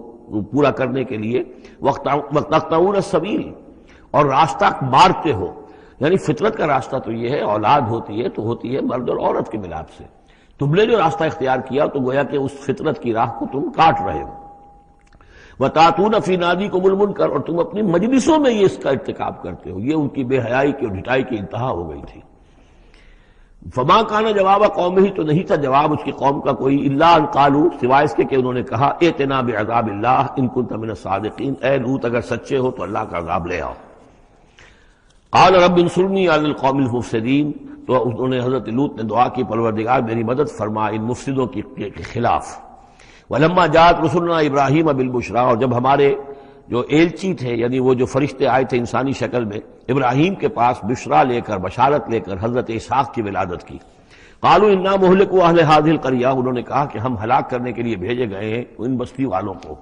پورا کرنے کے لیے، وتقطعون السبیل، اور راستہ مارتے ہو، یعنی فطرت کا راستہ تو یہ ہے، اولاد ہوتی ہے تو ہوتی ہے مرد اور عورت کے ملاپ سے، تم نے جو راستہ اختیار کیا تو گویا کہ اس فطرت کی راہ کو تم کاٹ رہے ہو۔ وَتَأْتُونَ فِي نَادِيكُمُ الْمُنكَرَ، اور تم اپنی مجلسوں میں یہ اس کا ارتکاب کرتے ہو، یہ ان کی بے حیائی کی اور ڈھٹائی کی انتہا ہو گئی تھی۔ فما کان جواب قومہ، تو نہیں تھا جواب اس کی قوم کا کوئی، الا ان قالوا، سوائے اس کے کہ انہوں نے کہا، ائتنا بعذاب اللہ ان کنت من الصادقین، اے لوط اگر سچے ہو تو اللہ کا عذاب لے آؤ۔ قال رب انصرنی علی القوم المفسدین، تو انہوں نے حضرت لوط نے دعا کی، پروردگار میری مدد فرما ان مفسدوں کے خلاف۔ ولما جاءت رسلنا ابراہیم بالبشریٰ، اور جب ہمارے جو ایلچی تھے یعنی وہ جو فرشتے آئے تھے انسانی شکل میں ابراہیم کے پاس بشرا لے کر، بشارت لے کر حضرت اسحاق کی ولادت کی، قالوا انا مہلکو اہل هذه القریہ، انہوں نے کہا کہ ہم ہلاک کرنے کے لیے بھیجے گئے ہیں ان بستی والوں کو،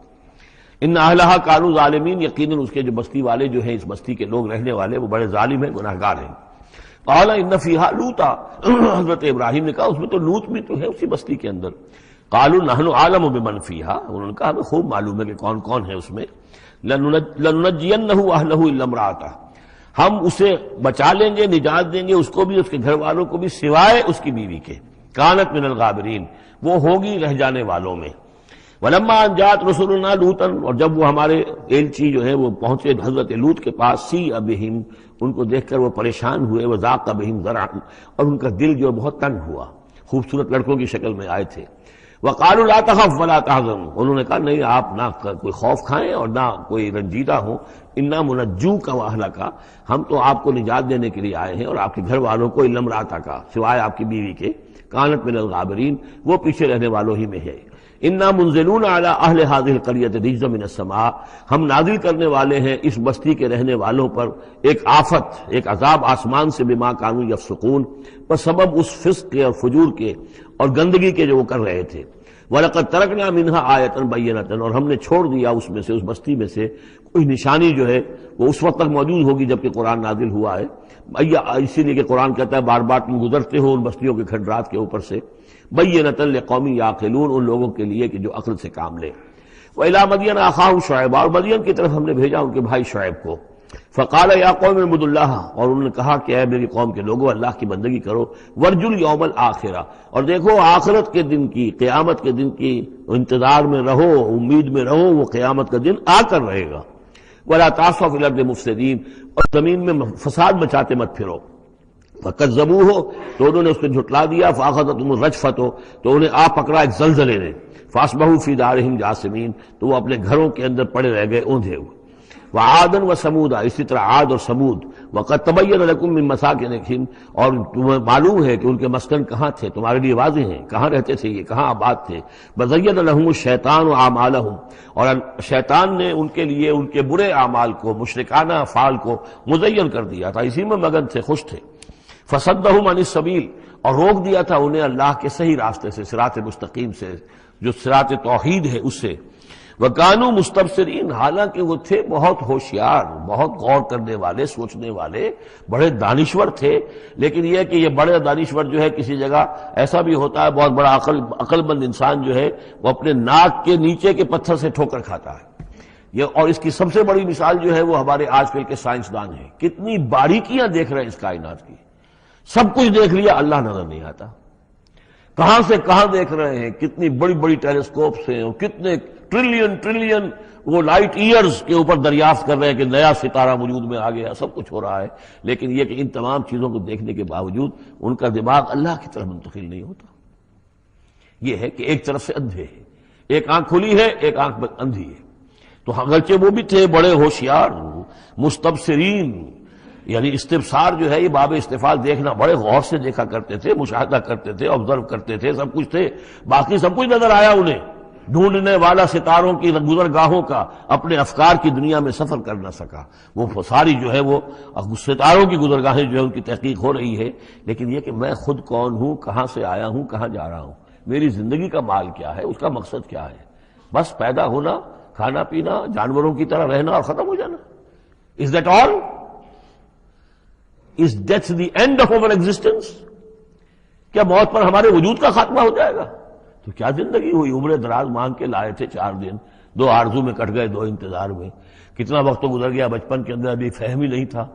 ان اہلھا کانوا ظالمین، یقیناً اس کے جو بستی والے جو ہیں، اس بستی کے لوگ رہنے والے وہ بڑے ظالم ہیں، گناہگار ہیں۔ قال ان فیہا لوطا، حضرت ابراہیم نے کہا اس میں تو لوط بھی تو ہے اسی بستی کے اندر۔ قالوا نحن اعلم بمن فیہا، انہوں نے کہا ہمیں خوب معلوم ہے کہ کون کون ہے اس میں۔ لننجینہ اہلہ الا امرأتہ، ہم اسے بچا لیں گے، نجات دیں گے اس کو بھی، اس کے گھر والوں کو بھی، سوائے اس کی بیوی کے، کانت من الغابرین، وہ ہوگی رہ جانے والوں میں۔ ولما ان جاءت رسلنا لوطا، اور جب وہ ہمارے ایلچی جو ہے وہ پہنچے حضرت لوط کے پاس، سیء بہم، ان کو دیکھ کر وہ پریشان ہوئے، وضاق بہم ذرعا، اور ان کا دل جو بہت تنگ ہوا، خوبصورت لڑکوں کی شکل میں آئے تھے۔ وقالوا لا تخف ولا تحزن، انہوں نے کہا نہیں آپ نہ کوئی خوف کھائیں اور نہ کوئی رنجیدہ ہوں، انا منجوک واہلک، ہم تو آپ کو نجات دینے کے لیے آئے ہیں اور آپ کے گھر والوں کو، الا امرأتک، سوائے آپ کی بیوی کے، کانت من الغابرین، وہ پیچھے رہنے والوں ہی میں ہے۔ انا منزلون علی اہل هذه القرية رجزا من السماء، ہم نازل کرنے والے ہیں اس بستی کے رہنے والوں پر ایک آفت، ایک عذاب آسمان سے، بما كانوا يفسقون، پر سبب اس فسق کے اور فجور کے اور گندگی کے جو وہ کر رہے تھے۔ وَلَقَدْ تَرَكْنَا مِنْهَا آیَةً بَيِّنَةً، اور ہم نے چھوڑ دیا اس میں سے، اس بستی میں سے کوئی نشانی جو ہے وہ اس وقت تک موجود ہوگی جبکہ قرآن نازل ہوا ہے، اسی لیے کہ قرآن کہتا ہے بار بار تم گزرتے ہو ان بستیوں کے کھنڈرات کے اوپر سے، بَيِّنَةً لِقَوْمٍ يَعْقِلُونَ، ان لوگوں کے لیے کہ جو عقل سے کام لے۔ وَإِلَىٰ مَدْيَنَ أَخَاهُمْ شُعَيْبًا، اور مدین کی طرف ہم نے بھیجا ان کے بھائی شعیب کو، فقال یا قوم اعبدوا اللہ، اور انہوں نے کہا کہ اے میری قوم کے لوگوں اللہ کی بندگی کرو، وارجوا الیوم الآخرہ، اور دیکھو آخرت کے دن کی، قیامت کے دن کی انتظار میں رہو، امید میں رہو، وہ قیامت کا دن آ کر رہے گا۔ ولا تعثوا فی الارض مفسدین، اور زمین میں فساد مچاتے مت پھرو۔ فکذبوہ، تو انہوں نے اس کو جھٹلا دیا، فاخذتہم الرجفۃ، تو انہیں آ پکڑا ایک زلزلے نے، فاصبحوا فی دارہم جاثمین، تو وہ اپنے گھروں کے اندر پڑے رہ گئے اوندھے ہوئے۔ وعادا وثمودا، اسی طرح عاد اور سمود، وقد تبین لکم من مساکنہم، اور تمہیں معلوم ہے کہ ان کے مسکن کہاں تھے، تمہارے لیے واضح ہیں کہاں رہتے تھے یہ، کہاں آباد تھے۔ وزین لہم الشیطان اعمالہم، اور شیطان نے ان کے لیے ان کے برے اعمال کو، مشرکانہ افعال کو مزین کر دیا تھا، اسی میں مگن تھے، خوش تھے۔ فصدہم عن السبیل، اور روک دیا تھا انہیں اللہ کے صحیح راستے سے، صراط مستقیم سے، جو صراط توحید ہے اس سے۔ وَكَانُوا مُسْتَبْصِرِينَ، حالانکہ وہ تھے بہت ہوشیار، بہت غور کرنے والے، سوچنے والے، بڑے دانشور تھے، لیکن یہ کہ یہ بڑے دانشور جو ہے کسی جگہ ایسا بھی ہوتا ہے، بہت بڑا عقل مند انسان جو ہے وہ اپنے ناک کے نیچے کے پتھر سے ٹھوکر کھاتا ہے۔ یہ اور اس کی سب سے بڑی مثال جو ہے وہ ہمارے آج کل کے سائنسدان ہیں، کتنی باریکیاں دیکھ رہے ہیں اس کائنات کی، سب کچھ دیکھ لیا، اللہ نظر نہیں آتا، کہاں سے کہاں دیکھ رہے ہیں، کتنی بڑی بڑی ٹیلیسکوپس ہیں، اور کتنے ٹریلین وہ لائٹ ایئرز کے اوپر دریافت کر رہے ہیں کہ نیا ستارہ وجود میں آ گیا، سب کچھ ہو رہا ہے، لیکن یہ کہ ان تمام چیزوں کو دیکھنے کے باوجود ان کا دماغ اللہ کی طرف منتقل نہیں ہوتا۔ یہ ہے کہ ایک طرف سے اندھے ہیں، ایک آنکھ کھلی ہے، ایک آنکھ اندھی ہے۔ تو اگرچہ وہ بھی تھے بڑے ہوشیار، مستبصرین، یعنی استبصار جو ہے یہ باب استفال، دیکھنا، بڑے غور سے دیکھا کرتے تھے، مشاہدہ کرتے تھے، آبزرو کرتے تھے، سب کچھ تھے، باقی سب کچھ نظر آیا انہیں۔ ڈھونڈنے والا ستاروں کی گزرگاہوں کا اپنے افکار کی دنیا میں سفر کر نہ سکا، وہ ساری جو ہے وہ ستاروں کی گزرگاہیں جو ہے ان کی تحقیق ہو رہی ہے، لیکن یہ کہ میں خود کون ہوں، کہاں سے آیا ہوں، کہاں جا رہا ہوں، میری زندگی کا مال کیا ہے، اس کا مقصد کیا ہے، بس پیدا ہونا، کھانا پینا، جانوروں کی طرح رہنا اور ختم ہو جانا۔ Is that all? Is death the end of our existence? کیا موت پر ہمارے وجود کا خاتمہ ہو جائے گا؟ تو کیا زندگی ہوئی، عمر دراز مانگ کے لائے تھے 4 دن، 2 آرزو میں کٹ گئے، 2 انتظار میں، کتنا وقت تو گزر گیا، بچپن کے اندر ابھی فہم ہی نہیں تھا،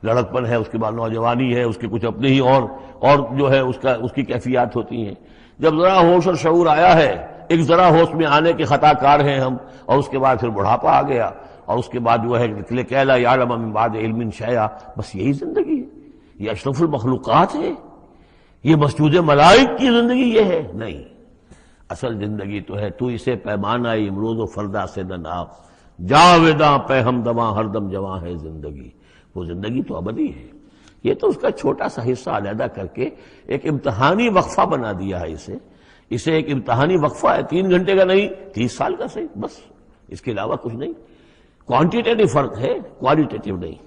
لڑکپن ہے، اس کے بعد نوجوانی ہے، اس کے کچھ اپنے ہی اور جو ہے اس کی کیفیات ہوتی ہیں۔ جب ذرا ہوش اور شعور آیا ہے، ایک ذرا ہوش میں آنے کے خطا کار ہیں ہم، اور اس کے بعد پھر بڑھاپا آ گیا، اور اس کے بعد جو ہے کہ لا یعلم من بعد علم شیئا، بس یہی زندگی ہے، یہ اشرف المخلوقات ہے، یہ مسجود ملائک کی زندگی یہ ہے؟ نہیں، اصل زندگی تو ہے تو اسے پیمانہ امروز و فردا سے نہ ناپ، جاویداں پہ ہم دواں ہر دم جواں ہے زندگی، وہ زندگی تو ابدی ہے۔ یہ تو اس کا چھوٹا سا حصہ علیحدہ کر کے ایک امتحانی وقفہ بنا دیا ہے، اسے ایک امتحانی وقفہ ہے، 3 گھنٹے کا نہیں، 30 سال کا صحیح، بس اس کے علاوہ کچھ نہیں۔ کوانٹیٹیو فرق ہے، کوالیٹیٹیو نہیں۔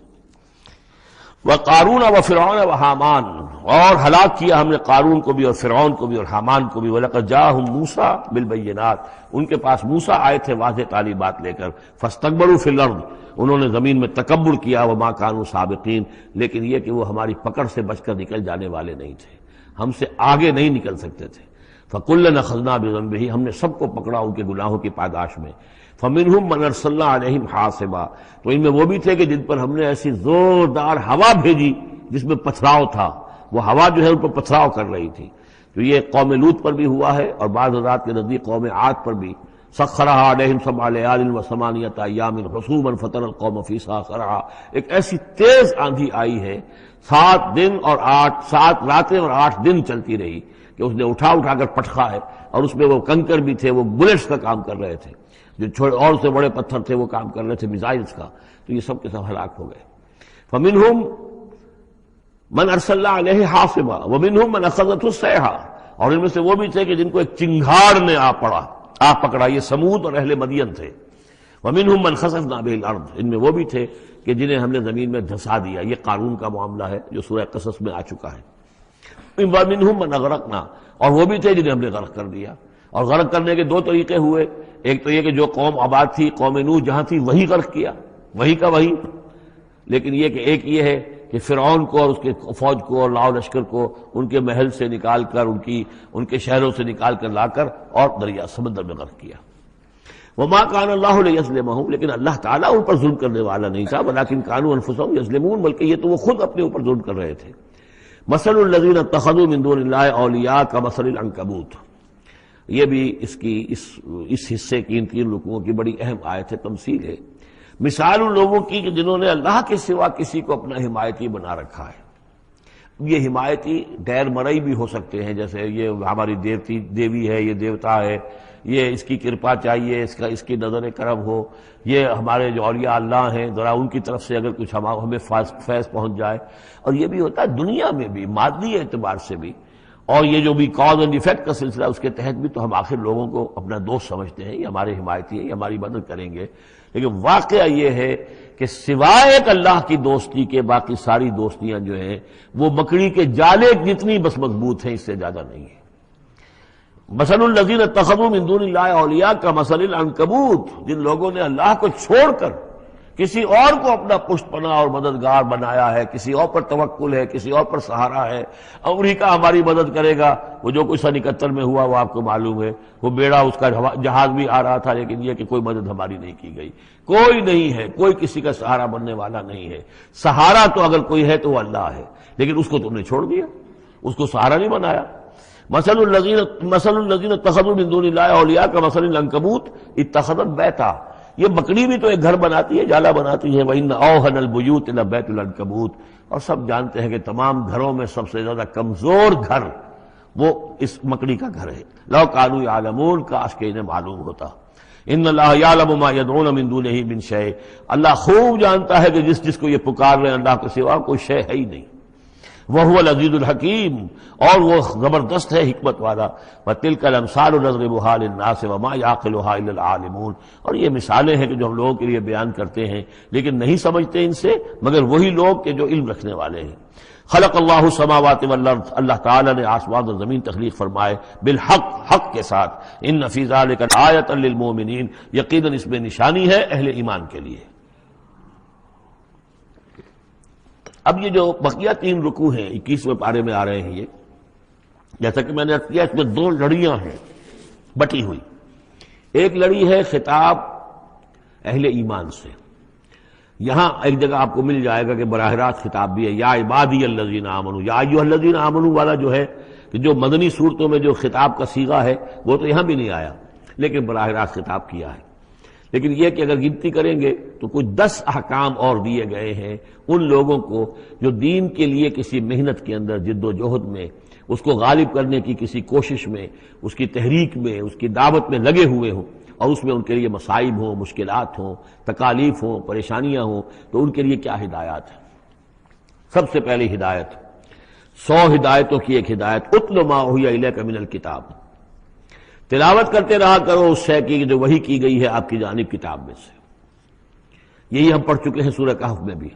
وَقَارُونَ وَفِرْعَوْنَ وَحَامَانَ، اور ہلاک کیا ہم نے قارون کو بھی اور فرعون کو بھی اور حامان کو بھی۔ وَلَقَدْ جَاءَهُم مُوسَىٰ بِالْبَيِّنَاتِ، ان کے پاس موسیٰ آئے تھے واضح تعلیمات لے کر۔ فَاسْتَكْبَرُوا فِي الْأَرْضِ، انہوں نے زمین میں تکبر کیا، وَمَا كَانُوا سَابِقِينَ، لیکن یہ کہ وہ ہماری پکڑ سے بچ کر نکل جانے والے نہیں تھے، ہم سے آگے نہیں نکل سکتے تھے۔ فَكُلًّا أَخَذْنَا بِذَنبِهِ، ہم نے سب کو پکڑا ان کے گناہوں کی پاداش میں۔ فَمِنْهُمْ مَنْ أَرْسَلْنَا عَلَيْهِمْ حَاصِبًا، تو ان میں وہ بھی تھے کہ جن پر ہم نے ایسی زوردار ہوا بھیجی جس میں پتھراؤ تھا، وہ ہوا جو ہے ان پر پتھراؤ کر رہی تھی۔ تو یہ قوم لوط پر بھی ہوا ہے، اور بعض حضرات کے نزدیک قوم عاد پر بھی۔ سخرها عليهم 7 ليال و8 أيام حسوما فترى القوم فيها صرعا، ایک ایسی تیز آندھی آئی ہے، 7 راتیں اور 8 دن چلتی رہی کہ اس نے اٹھا کر پٹخا ہے، اور اس میں وہ کنکر بھی تھے، وہ بلٹس کا کام کر رہے تھے، جو اور سے بڑے پتھر تھے وہ کام کر رہے تھے، میزائلز کا، تو یہ سب کے سب ہلاک ہو گئے۔ فمنهم من ارسلنا علیہ حاصبا ومنهم من اخذته الصیحہ، اور ان میں سے وہ بھی تھے کہ جن کو ایک چنگھاڑ نے آ پڑا، آ پکڑا، یہ سمود اور اہل مدین تھے۔ وَمِنْهُمْ مَنْ خَسَفْنَا بِهِ الْأَرْضِ، ان میں وہ بھی تھے کہ جنہیں ہم نے زمین میں دھسا دیا۔ یہ قارون کا معاملہ ہے جو سورہ قصص میں آ چکا ہے۔ وَمِنْهُمْ مَنْ أَغْرَقْنَا، اور وہ بھی تھے جنہیں ہم نے غرق کر دیا۔ اور غرق کرنے کے دو طریقے ہوئے، ایک تو یہ کہ جو قوم آباد تھی، قوم نوح جہاں تھی وہی غرق کیا، وہی کا وہی۔ لیکن یہ کہ ایک یہ ہے کہ فرعون کو اور اس کے فوج کو اور لاؤ لشکر کو ان کے محل سے نکال کر، ان کے شہروں سے نکال کر لا کر اور دریا سمندر میں غرق کیا۔ وما كان الله ليظلمهم، لیکن اللہ تعالیٰ ان پر ظلم کرنے والا نہیں تھا، ولكن كانوا انفسهم يظلمون، بلکہ یہ تو وہ خود اپنے اوپر ظلم کر رہے تھے۔ مثل الذين اتخذوا من دون الله اولیاء كمثل العنكبوت، یہ بھی اس حصے کی ان تین رکوعوں کی بڑی اہم آیت ہے، تمثیل ہے۔ مثال ان لوگوں کی کہ جنہوں نے اللہ کے سوا کسی کو اپنا حمایتی بنا رکھا ہے۔ یہ حمایتی غیر مرئی بھی ہو سکتے ہیں، جیسے یہ ہماری دیوی ہے، یہ دیوتا ہے، یہ اس کی کرپا چاہیے، اس کی نظر کرم ہو، یہ ہمارے جو اولیاء اللہ ہیں ذرا ان کی طرف سے اگر کچھ ہمیں فیض پہنچ جائے۔ اور یہ بھی ہوتا ہے دنیا میں بھی، مادی اعتبار سے بھی، اور یہ جو بھی کاز اینڈ ایفیکٹ کا سلسلہ اس کے تحت بھی تو ہم آخر لوگوں کو اپنا دوست سمجھتے ہیں، یہ ہمارے حمایتی ہے، یہ ہماری مدد کریں گے۔ لیکن واقعہ یہ ہے کہ سوائے ایک اللہ کی دوستی کے باقی ساری دوستیاں جو ہیں وہ مکڑی کے جالے جتنی بس مضبوط ہیں، اس سے زیادہ نہیں ہے۔ مثل الذین اتخذوا من دون اللہ اولیاء کمثل العنکبوت، جن لوگوں نے اللہ کو چھوڑ کر کسی اور کو اپنا پشت پناہ اور مددگار بنایا ہے، کسی اور پر توکل ہے، کسی اور پر سہارا ہے، امریکہ ہماری مدد کرے گا۔ وہ جو کچھ 71 میں ہوا وہ آپ کو معلوم ہے، وہ بیڑا اس کا جہاز بھی آ رہا تھا، لیکن یہ کہ کوئی مدد ہماری نہیں کی گئی، کوئی نہیں ہے، کوئی کسی کا سہارا بننے والا نہیں ہے۔ سہارا تو اگر کوئی ہے تو وہ اللہ ہے، لیکن اس کو تم نے چھوڑ دیا، اس کو سہارا نہیں بنایا۔ مثل الذین اتخذوا من دون اللہ اولیاء کمثل العنکبوت اتخذت بیتا، یہ مکڑی بھی تو ایک گھر بناتی ہے، جالا بناتی ہے۔ وَإِنَّ أَوْهَنَ الْبُيُوتِ لَبَيْتُ الْعَنكَبُوتِ، اور سب جانتے ہیں کہ تمام گھروں میں سب سے زیادہ کمزور گھر وہ اس مکڑی کا گھر ہے۔ لَوْ كَانُوا يَعْلَمُونَ، کاش کہ انہیں معلوم ہوتا۔ إِنَّ اللَّهَ يَعْلَمُ مَا يَدْعُونَ مِن دُونِهِ مِن شَيْءٍ، اللہ خوب جانتا ہے کہ جس کو یہ پکار رہے ہیں اللہ کے سوا کوئی شے ہے ہی نہیں۔ وَهُوَ الْعَزِيزُ الْحَكِيمُ، اور وہ زبردست ہے حکمت والا۔ وَتِلْكَ الْأَمْثَالُ نَضْرِبُهَا لِلنَّاسِ وَمَا يَعْقِلُهَا إِلَّا الْعَالِمُونَ، اور یہ مثالیں ہیں کہ جو ہم لوگوں کے لیے بیان کرتے ہیں لیکن نہیں سمجھتے ان سے مگر وہی لوگ کہ جو علم رکھنے والے ہیں۔ خلق اللہ السماوات والارض، اللہ تعالیٰ نے آسمان اور زمین تخلیق فرمائے، بالحق، حق کے ساتھ۔ ان فی ذلک آیۃ للمؤمنین، یقیناً اس میں نشانی ہے اہل ایمان کے لیے۔ اب یہ جو بقیہ تین رکوع ہیں 21ویں پارے میں آ رہے ہیں، یہ جیسا کہ میں نے عرض کیا اس میں دو لڑیاں ہیں بٹی ہوئی۔ ایک لڑی ہے خطاب اہل ایمان سے، یہاں ایک جگہ آپ کو مل جائے گا کہ براہ راست خطاب بھی ہے، یا عبادی الذین آمنوا، یا ایھا الذین آمنوا والا جو ہے کہ جو مدنی صورتوں میں جو خطاب کا صیغہ ہے وہ تو یہاں بھی نہیں آیا، لیکن براہ راست خطاب کیا ہے۔ لیکن یہ کہ اگر گنتی کریں گے تو کچھ 10 احکام اور دیے گئے ہیں ان لوگوں کو جو دین کے لیے کسی محنت کے اندر جد و جہد میں، اس کو غالب کرنے کی کسی کوشش میں، اس کی تحریک میں، اس کی دعوت میں لگے ہوئے ہوں، اور اس میں ان کے لیے مصائب ہوں، مشکلات ہوں، تکالیف ہوں، پریشانیاں ہوں، تو ان کے لیے کیا ہدایات ہے۔ سب سے پہلی ہدایت 100 ہدایتوں کی ایک ہدایت، اتل ما اوحی الیک من الکتاب، تلاوت کرتے رہا کرو اس شے کی جو وحی کی گئی ہے آپ کی جانب کتاب میں سے۔ یہی ہم پڑھ چکے ہیں سورہ کہف میں بھی،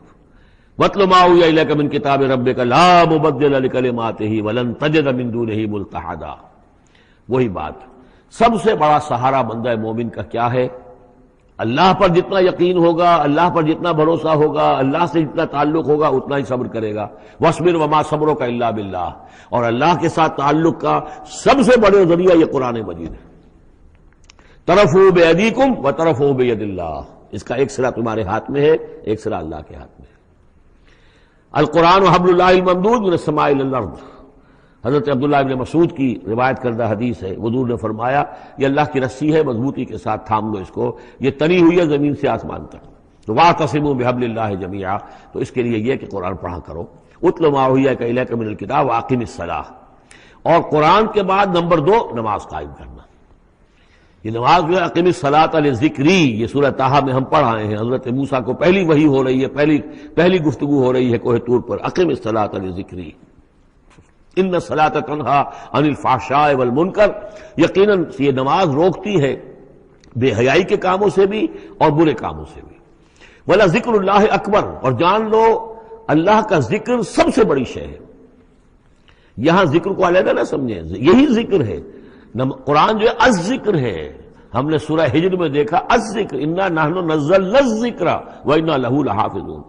وَاتْلُ مَا أُوحِیَ إِلَيْکَ مِن کِتَابِ رَبِّکَ لَا مُبَدِّلَ لِکَلِمَاتِهِ وَلَن تَجِدَ مِن دُونِهِ مُلْتَحَدًا۔ وہی بات، سب سے بڑا سہارا بندہ مومن کا کیا ہے؟ اللہ پر جتنا یقین ہوگا، اللہ پر جتنا بھروسہ ہوگا، اللہ سے جتنا تعلق ہوگا اتنا ہی صبر کرے گا۔ وَاصْبِرْ وَمَا صَبْرُكَ إِلَّا بِاللَّهِ، اور اللہ کے ساتھ تعلق کا سب سے بڑے ذریعہ یہ قرآن مجید ہے۔ طرفوا بِأَيْدِيكُمْ وَطَرَفُوا بِيَدِ اللَّهِ، اس کا ایک سرا تمہارے ہاتھ میں ہے، ایک سرا اللہ کے ہاتھ میں ہے۔ القرآن حبل اللہ الممدود من السماء إلى الأرض، حضرت عبداللہ ابن مسعود کی روایت کردہ حدیث ہے، حضور نے فرمایا یہ اللہ کی رسی ہے، مضبوطی کے ساتھ تھام لو اس کو، یہ تنی ہوئی ہے زمین سے آسمان تک۔ تو واعتصموا بحبل اللہ جميعا، تو اس کے لیے یہ کہ قرآن پڑھا کرو۔ اتل ما اوحی الیک من الکتاب واقم الصلاۃ، اور قرآن کے بعد نمبر 2 نماز قائم کرنا۔ یہ نماز جو ہے اقم الصلاۃ لذکری، یہ سورہ طٰہٰ میں ہم پڑھ آئے ہیں، حضرت موسیٰ کو پہلی وحی ہو رہی ہے، پہلی گفتگو ہو رہی ہے کوہ طور پر، اقم الصلاۃ لذکری۔ ان الصلاۃ تنہا عن الفحشاء والمنکر، یقیناً یہ نماز روکتی ہے بے حیائی کے کاموں سے بھی اور برے کاموں سے بھی۔ ولا ذکر اللہ اکبر، اور جان لو اللہ کا ذکر سب سے بڑی شے ہے۔ یہاں ذکر کو علیحدہ نہ سمجھیں، یہی ذکر ہے۔ قرآن جو ہے الذکر ہے، ہم نے سورہ ہجر میں دیکھا الذکر انا نحن نزلنا الذکر وانا لہ لحافظون،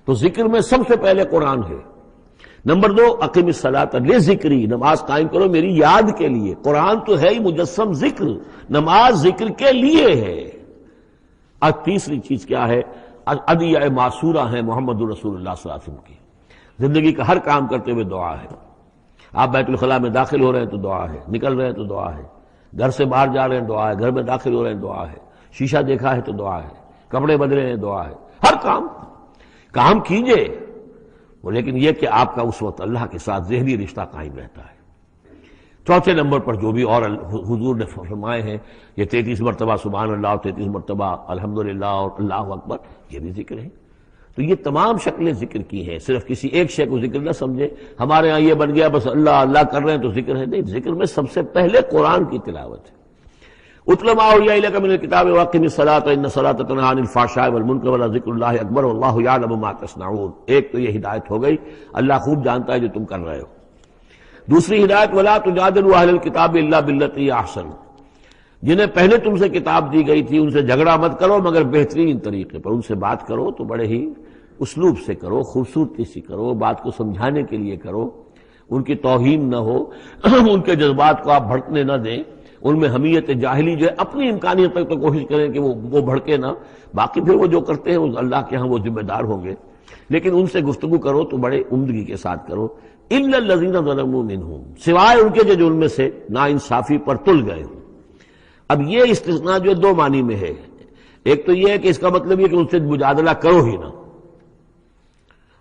تو ذکر میں سب سے پہلے قرآن ہے۔ نمبر 2 اقم الصلاۃ لذکری، نماز قائم کرو میری یاد کے لیے۔ قرآن تو ہے ہی مجسم ذکر، نماز ذکر کے لیے ہے۔ اور تیسری چیز کیا ہے؟ ادعیہ معصورہ ہیں محمد رسول اللہ صلی اللہ علیہ وسلم کی، زندگی کا ہر کام کرتے ہوئے دعا ہے۔ آپ بیت الخلاء میں داخل ہو رہے ہیں تو دعا ہے، نکل رہے ہیں تو دعا ہے، گھر سے باہر جا رہے ہیں دعا ہے، گھر میں داخل ہو رہے ہیں دعا ہے، شیشہ دیکھا ہے تو دعا ہے، کپڑے بدلے ہیں دعا ہے، ہر کام کیجئے وہ، لیکن یہ کہ آپ کا اس وقت اللہ کے ساتھ ذہنی رشتہ قائم رہتا ہے۔ چوتھے نمبر پر جو بھی اور حضور نے فرمائے ہیں، یہ 33 مرتبہ سبحان اللہ اور 33 مرتبہ الحمدللہ اور اللہ اکبر، یہ بھی ذکر ہے۔ تو یہ تمام شکلیں ذکر کی ہیں، صرف کسی ایک شے کو ذکر نہ سمجھے۔ ہمارے ہاں یہ بن گیا بس اللہ اللہ کر رہے ہیں تو ذکر ہے، نہیں، ذکر میں سب سے پہلے قرآن کی تلاوت ہے۔ اتل ما اوحی الیک من الکتاب واقم الصلاۃ ان الصلاۃ تنہی عن الفحشاء والمنکر ولذکر اللہ اکبر واللہ یعلم ما تصنعون۔ ایک تو یہ ہدایت ہو گئی، اللہ خوب جانتا ہے جو تم کر رہے ہو۔ دوسری ہدایت ولا تجادلوا اہل الکتاب الا باللتی ہی احسن، جنہیں پہلے تم سے کتاب دی گئی تھی ان سے جھگڑا مت کرو مگر بہترین طریقے پر، ان سے بات کرو تو بڑے ہی اسلوب سے کرو، خوبصورتی سے کرو، بات کو سمجھانے کے لیے کرو، ان کی توہین نہ ہو، ان کے جذبات کو آپ بھڑکنے نہ دیں، ان میں حمیت جاہلی جو ہے اپنی امکانیت تک تو کوشش کریں کہ وہ بھڑکے نہ، باقی پھر وہ جو کرتے ہیں وہ اللہ کے ہاں وہ ذمہ دار ہوں گے، لیکن ان سے گفتگو کرو تو بڑے عمدگی کے ساتھ کرو۔ الا الذین ظلموا منہم، سوائے ان کے جو ان میں سے نا انصافی پر تل گئے ہوں۔ اب یہ استثناء جو 2 معنی میں ہے، ایک تو یہ ہے کہ اس کا مطلب یہ کہ ان سے مجادلہ کرو ہی نہ،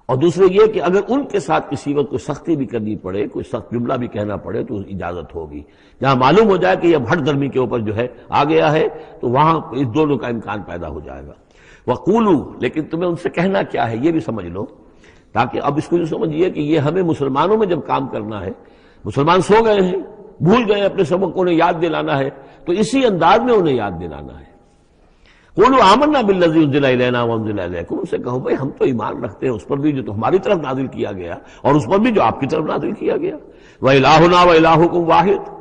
اور دوسرے یہ کہ اگر ان کے ساتھ کسی وقت کوئی سختی بھی کرنی پڑے، کوئی سخت جملہ بھی کہنا پڑے تو اجازت ہوگی، جہاں معلوم ہو جائے کہ یہ ہٹ درمی کے اوپر جو ہے آ گیا ہے تو وہاں اس دونوں کا امکان پیدا ہو جائے گا۔ وَقُولُوا، لیکن تمہیں ان سے کہنا کیا ہے یہ بھی سمجھ لو، تاکہ اب اس کو جو سمجھیے کہ یہ ہمیں مسلمانوں میں جب کام کرنا ہے، مسلمان سو گئے ہیں، بھول گئے اپنے سبق کو، انہیں یاد دلانا ہے تو اسی انداز میں انہیں یاد دلانا ہے۔ قولوا آمنا بالذی انزل الینا وانزل الیکم، ان سے کہو بھائی ہم تو ایمان رکھتے ہیں اس پر بھی جو تمہاری طرف نازل کیا گیا اور اس پر بھی جو آپ کی طرف نازل کیا گیا۔ وَإِلَٰهُنَا وَإِلَٰهُكُمْ وَاحِدٌ،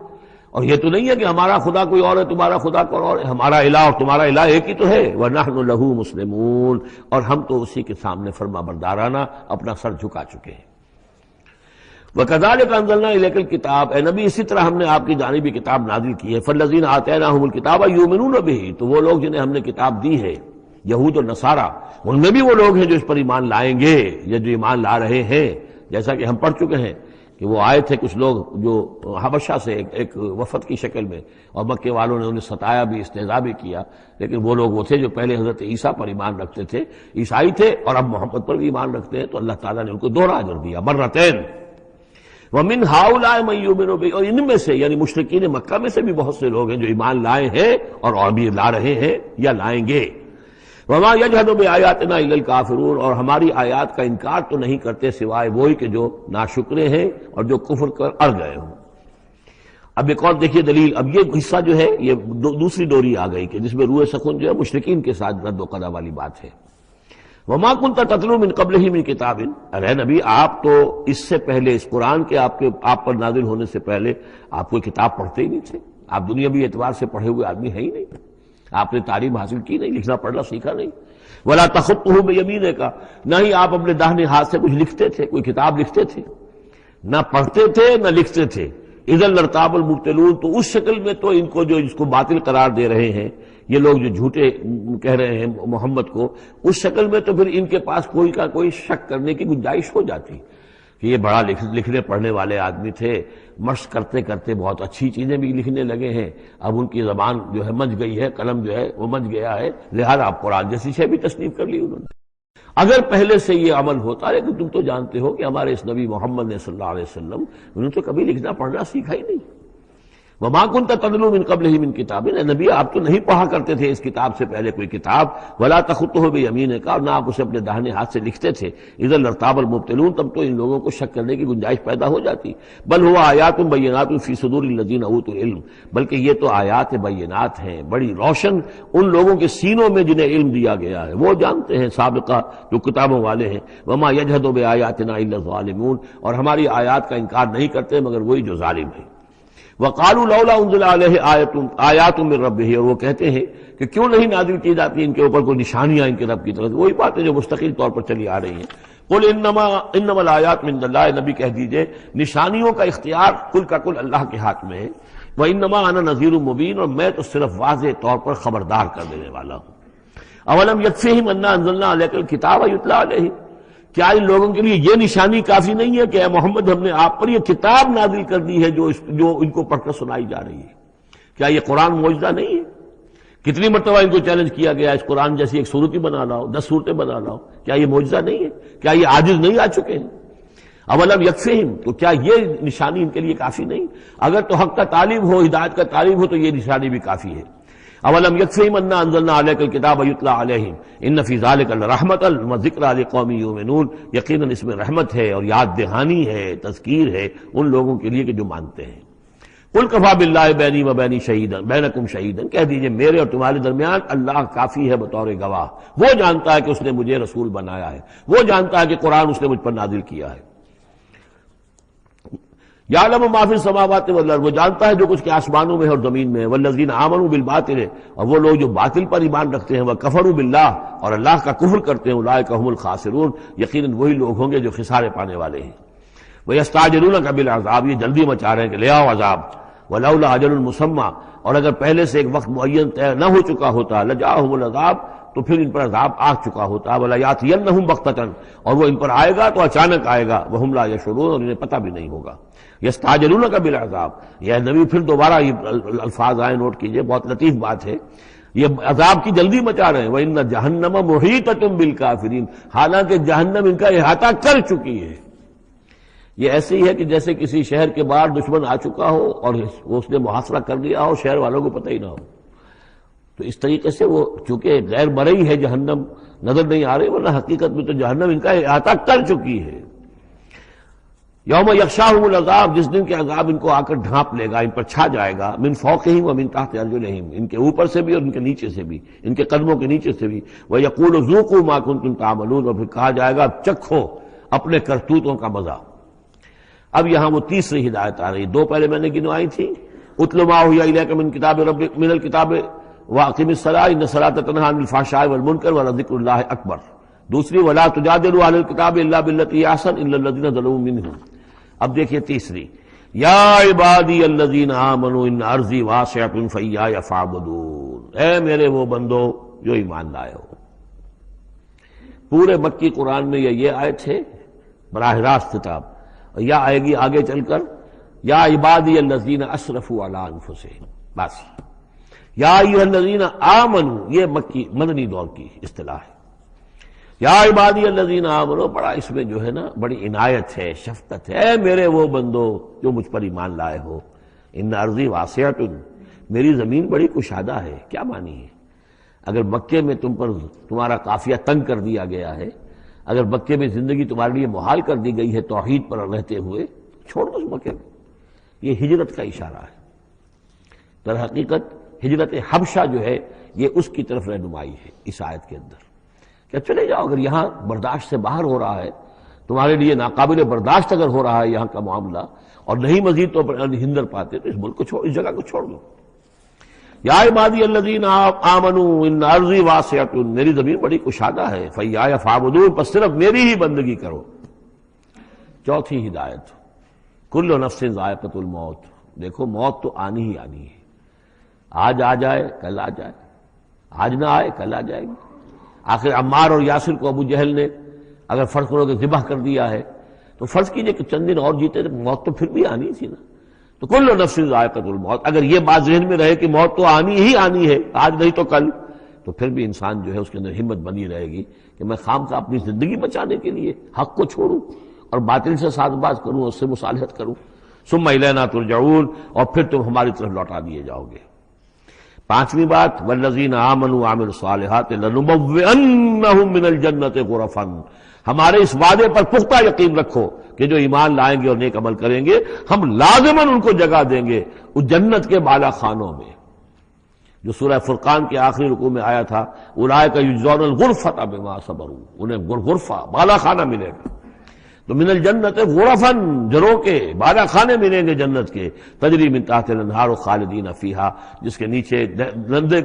اور یہ تو نہیں ہے کہ ہمارا خدا کوئی اور ہے تمہارا خدا کوئی اور ہے، ہمارا الہ اور تمہارا الہ ایک ہی تو ہے۔ وَنَحْنُ لَهُ مُسْلِمُونَ، اور ہم تو اسی کے سامنے فرما بردارانہ اپنا سر جھکا چکے ہیں۔ وَكَذَلِكَ أَنزَلْنَا إِلَيْكَ الْكِتَابَ، اے نبی اسی طرح ہم نے آپ کی جانب بھی کتاب نازل کی ہے۔ فَالَّذِينَ آتَيْنَاهُمُ الْكِتَابَ يُؤْمِنُونَ بِهِ، تو وہ لوگ جنہیں ہم نے کتاب دی ہے، یہود اور نصارہ، ان میں بھی وہ لوگ ہیں جو اس پر ایمان لائیں گے یا جو ایمان لا رہے ہیں، جیسا کہ ہم پڑھ چکے ہیں کہ وہ آئے تھے کچھ لوگ جو حبشہ سے ایک وفد کی شکل میں، اور مکے والوں نے انہیں ستایا بھی، استہزاء بھی کیا، لیکن وہ لوگ وہ تھے جو پہلے حضرت عیسیٰ پر ایمان رکھتے تھے، عیسائی تھے، اور اب محمد پر بھی ایمان رکھتے ہیں، تو اللہ تعالیٰ نے ان کو 2 اجر دیا، مرتين۔ وَمِنْ هَؤُلَاءِ مَن يُؤْمِنُ بِهِ، اور ان میں سے یعنی مشرکین مکہ میں سے بھی بہت سے لوگ ہیں جو ایمان لائے ہیں اور ابھی لا رہے ہیں یا لائیں گے۔ وَمَا يَجْحَدُ بِآيَاتِنَا إِلَّا الْكَافِرُونَ، اور ہماری آیات کا انکار تو نہیں کرتے سوائے وہی کہ جو ناشکرے ہیں اور جو کفر کر اڑ گئے ہوں۔ اب ایک اور دیکھیے دلیل، اب یہ حصہ جو ہے یہ دوسری ڈوری آ گئی کہ جس میں روح سخن جو ہے مشرکین کے ساتھ رد و قضا والی بات ہے۔ وَمَا كُنْتَ تَتْلُو مِن قَبْلِهِ مِن كِتَابٍ، ارے نبی آپ تو اس سے پہلے، اس قرآن کے آپ پر نازل ہونے سے پہلے آپ کوئی کتاب پڑھتے ہی نہیں تھے، آپ دنیاوی اعتبار سے پڑھے ہوئے آدمی ہیں ہی نہیں، آپ نے تعلیم حاصل کی نہیں، لکھنا پڑھنا سیکھا نہیں۔ وَلَا تَخُطُّهُ بِيَمِينِكَ، نہ ہی آپ اپنے داہنے ہاتھ سے کچھ لکھتے تھے، کوئی کتاب لکھتے تھے، نہ پڑھتے تھے نہ لکھتے تھے۔ اِذًا لَارْتَابَ الْمُبْطِلُونَ، تو اس شکل میں تو ان کو جو اس کو باطل قرار دے رہے ہیں یہ لوگ جو جھوٹے کہہ رہے ہیں محمد کو، اس شکل میں تو پھر ان کے پاس کوئی کا کوئی شک کرنے کی گنجائش ہو جاتی کہ یہ بڑا لکھنے پڑھنے والے آدمی تھے، مشق کرتے کرتے بہت اچھی چیزیں بھی لکھنے لگے ہیں، اب ان کی زبان جو ہے مچ گئی ہے، قلم جو ہے وہ مچ گیا ہے، لہذا اب قرآن جیسی شے بھی تصنیف کر لی انہوں نے۔ اگر پہلے سے یہ عمل ہوتا، لیکن تم تو جانتے ہو کہ ہمارے اس نبی محمد نے صلی اللہ علیہ وسلم انہوں نے تو کبھی لکھنا پڑھنا سیکھا ہی نہیں۔ وما كنت تتلو من قبله من کتاب، اے نبی آپ تو نہیں پڑھا کرتے تھے اس کتاب سے پہلے کوئی کتاب، ولا تخطه بيمينك، اور نہ آپ اسے اپنے داہنے ہاتھ سے لکھتے تھے، اذا لارتاب المبطلون، تب تو ان لوگوں کو شک کرنے کی گنجائش پیدا ہو جاتی۔ بل هو آیات بینات فی صدور الذین اوتوا العلم، بلکہ یہ تو آیات بینات ہیں بڑی روشن ان لوگوں کے سینوں میں جنہیں علم دیا گیا ہے، وہ جانتے ہیں سابقہ جو کتابوں والے ہیں۔ وما یجحد بآیاتنا الا الظالمون، اور ہماری آیات کا انکار نہیں کرتے مگر وہی جو ظالم ہیں۔ وقالوا لولا انزل علیہ آیات من ربہ، اور وہ کہتے ہیں کہ کیوں نہیں نازل کی جاتی ان کے اوپر کوئی نشانیاں ان کے رب کی طرف سے، وہی باتیں جو مستقل طور پر چلی آ رہی ہیں۔ قل انما الآیات من اللہ، نبی کہہ دیجئے نشانیوں کا اختیار کل کا کل اللہ کے ہاتھ میں ہے۔ وانما انا نذیر مبین، اور میں تو صرف واضح طور پر خبردار کر دینے والا ہوں۔ اولم یکفیہم انا انزلنا علیک الکتاب یتلی علیہم، کیا ان لوگوں کے لیے یہ نشانی کافی نہیں ہے کہ اے محمد ہم نے آپ پر یہ کتاب نازل کر دی ہے جو ان کو پڑھ کر سنائی جا رہی ہے؟ کیا یہ قرآن معجزہ نہیں ہے؟ کتنی مرتبہ ان کو چیلنج کیا گیا اس قرآن جیسی ایک صورت ہی بنا لاؤ، 10 صورتیں بنا لاؤ، کیا یہ معجزہ نہیں ہے؟ کیا یہ عاجز نہیں آ چکے ہیں؟ اولم یکفیہم، تو کیا یہ نشانی ان کے لیے کافی نہیں؟ اگر تو حق کا طالب ہو، ہدایت کا طالب ہو، تو یہ نشانی بھی کافی ہے۔ اولم یکفیہم انا انزلنا علیک الکتاب یتلی علیہم ان فی ذلک لرحمۃ وذکری لقوم یؤمنون، یقیناً اس میں رحمت ہے اور یاد دہانی ہے، تذکیر ہے ان لوگوں کے لیے کہ جو مانتے ہیں۔ قل کفی باللہ بینی و بین شہیدا بینکم شہیدا، کہہ دیجئے میرے اور تمہارے درمیان اللہ کافی ہے بطور گواہ، وہ جانتا ہے کہ اس نے مجھے رسول بنایا ہے، وہ جانتا ہے کہ قرآن اس نے مجھ پر نازل کیا ہے۔ یعلم ما فی السماوات والارض، وہ جانتا ہے جو کچھ کے آسمانوں میں اور زمین میں ہے۔ والذین آمنوا بالباطل، اور وہ لوگ جو باطل پر ایمان رکھتے ہیں، وکفروا باللہ، اور اللہ کا کفر کرتے ہیں، اولئک هم الخاسرون، یقیناً وہی لوگ ہوں گے جو خسارے پانے والے ہیں۔ ویستعجلونک بالعذاب، یہ جلدی مچا رہے ہیں کہ لے آؤ عذاب۔ ولولا اجل مسمى، اور اگر پہلے سے ایک وقت معین طے نہ ہو چکا ہوتا، لجاءهم العذاب، تو پھر ان پر عذاب آ چکا ہوتا۔ ولیاتینہم بغتۃ، اور وہ ان پر آئے گا تو اچانک آئے گا، وہم لا یشعرون، اور انہیں پتہ بھی نہیں ہوگا۔ یستعجلونک بالعذاب، یہ نبی پھر دوبارہ یہ الفاظ آئے، نوٹ کیجئے، بہت لطیف بات ہے، یہ عذاب کی جلدی مچا رہے ہیں۔ وَإِنَّ جَهَنَّمَ مُحِيطَةٌ بِالْكَافِرِينَ، حالانکہ جہنم ان کا احاطہ کر چکی ہے۔ یہ ایسے ہی ہے کہ جیسے کسی شہر کے باہر دشمن آ چکا ہو اور اس نے محاصرہ کر لیا ہو، شہر والوں کو پتہ ہی نہ ہو۔ تو اس طریقے سے وہ چونکہ غیر مرئی ہے، جہنم نظر نہیں آ رہی، ورنہ حقیقت میں تو جہنم ان کا احاطہ کر چکی ہے۔ یوم یغشاہم العذاب، جس دن کے عذاب ان کو آ کر ڈھانپ لے گا، ان پر چھا جائے گا، من فوقہم ومن تحت ارجلہم، ان کے اوپر سے بھی اور ان کے نیچے سے بھی، ان کے قدموں کے نیچے سے بھی۔ ویقول ذوقوا ما کنتم تعملون، اور پھر کہا جائے گا چکھو اپنے کرتوتوں کا مزہ۔ اب یہاں وہ تیسری ہدایت آ رہی، دو پہلے میں نے گنوائی تھی، اتل ما اوحی الیک من کتاب ربک من الکتاب واقم الصلاۃ ان الصلاۃ تنہی عن الفحشاء والمنکر ولذکر اللہ اکبر۔ دوسری ولا تجادلوا اہل الکتاب الا بالتی ہی احسن الا الذین ظلموا منہم۔ اب دیکھیے تیسری، یا عبادی الذین آمنوا ان ارضی واسعۃ فایای فاعبدون، اے میرے وہ بندو جو ایمان لائے ہو۔ پورے مکی قرآن میں یہ آیت ہے براہ راست خطاب، اور یا آئے گی آگے چل کر یا عبادی الذین اسرفوا علی انفسہم، بس۔ یا ایھا الذین آمنوا، یہ مکی مدنی دور کی اصطلاح ہے۔ یا عبادی الذین آمنوا، بڑا اس میں جو ہے نا بڑی عنایت ہے، شفقت ہے، اے میرے وہ بندو جو مجھ پر ایمان لائے ہو۔ ان ارضی واسعۃ، میری زمین بڑی کشادہ ہے۔ کیا معنی ہے؟ اگر مکے میں تم پر تمہارا قافیہ تنگ کر دیا گیا ہے، اگر مکے میں زندگی تمہارے لیے محال کر دی گئی ہے توحید پر رہتے ہوئے، چھوڑ دو اس مکے کو۔ یہ ہجرت کا اشارہ ہے۔ در حقیقت ہجرت حبشہ جو ہے یہ اس کی طرف رہنمائی ہے اس آیت کے اندر، کہ چلے جاؤ، اگر یہاں برداشت سے باہر ہو رہا ہے، تمہارے لیے ناقابل برداشت اگر ہو رہا ہے یہاں کا معاملہ، اور نہیں مزید تو ہندر پاتے، تو اس ملک کو چھوڑ، اس جگہ کو چھوڑ دو۔ یا عبادی الذین آمنوا ان ارضی واسعۃ، میری زمین بڑی کشادہ ہے، فایای فاعبدون، بس صرف میری ہی بندگی کرو۔ چوتھی ہدایت، کل نفس ذائقۃ الموت، دیکھو موت تو آنی ہی آنی ہے، آج آ جائے کل آ جائے، آج نہ آئے کل آ جائے گی۔ آخر عمار اور یاسر کو ابو جہل نے اگر فرض کرو کہ ذبح کر دیا ہے، تو فرض کیجئے کہ چند دن اور جیتے تو موت تو پھر بھی آنی تھی نا۔ تو کل نفس ذائقۃ الموت، اگر یہ بات ذہن میں رہے کہ موت تو آنی ہی آنی ہے، آج نہیں تو کل، تو پھر بھی انسان جو ہے اس کے اندر ہمت بنی رہے گی کہ میں خام کا اپنی زندگی بچانے کے لیے حق کو چھوڑوں اور باطل سے ساز باز کروں، اس سے مصالحت کروں۔ ثم الینا ترجعون، اور پھر تم ہماری طرف لوٹا دیے جاؤ گے۔ پانچویں بات، والذین آمنوا وعملوا الصالحات لنبوئنہم من الجنۃ غرفا، ہمارے اس وعدے پر پختہ یقین رکھو کہ جو ایمان لائیں گے اور نیک عمل کریں گے ہم لازماً ان کو جگہ دیں گے اس جنت کے بالا خانوں میں، جو سورہ فرقان کے آخری رکوع میں آیا تھا، اولئک یجزون الغرفۃ بما صبروا، انہیں غرفہ بالا خانہ ملے گا۔ تو من الجنت غرفاً، جروں کے بالا خانے ملیں گے جنت کے، تجری من تحت الانہار خالدین فیہا، جس کے نیچے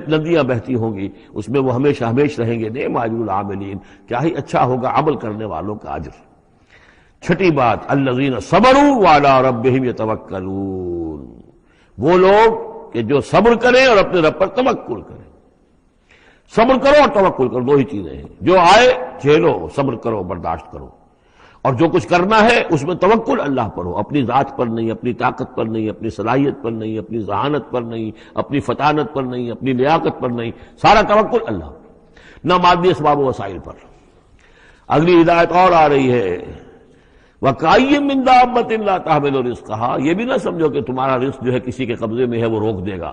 ندیاں بہتی ہوں گی، اس میں وہ ہمیشہ ہمیشہ رہیں گے۔ نعم اجر العاملین، کیا ہی اچھا ہوگا عمل کرنے والوں کا اجر۔ چھٹی بات، الذین صبروا وعلی ربہم یتوکلون، وہ لوگ کہ جو صبر کریں اور اپنے رب پر توکل کریں۔ صبر کرو اور توکل کرو، دو ہی چیزیں ہیں، جو آئے جھیلو، صبر کرو، برداشت کرو، اور جو کچھ کرنا ہے اس میں توکل اللہ پر ہو، اپنی ذات پر نہیں، اپنی طاقت پر نہیں، اپنی صلاحیت پر نہیں، اپنی ذہانت پر نہیں، اپنی فطانت پر نہیں، اپنی لیاقت پر نہیں، سارا توکل اللہ، نہ مادی اسباب و وسائل پر۔ اگلی ہدایت اور آ رہی ہے، وَكَأَيٍّ مِّن دَابَّةٍ لَّا تَحْمِلُ رِزْقَهَا، یہ بھی نہ سمجھو کہ تمہارا رزق جو ہے کسی کے قبضے میں ہے وہ روک دے گا،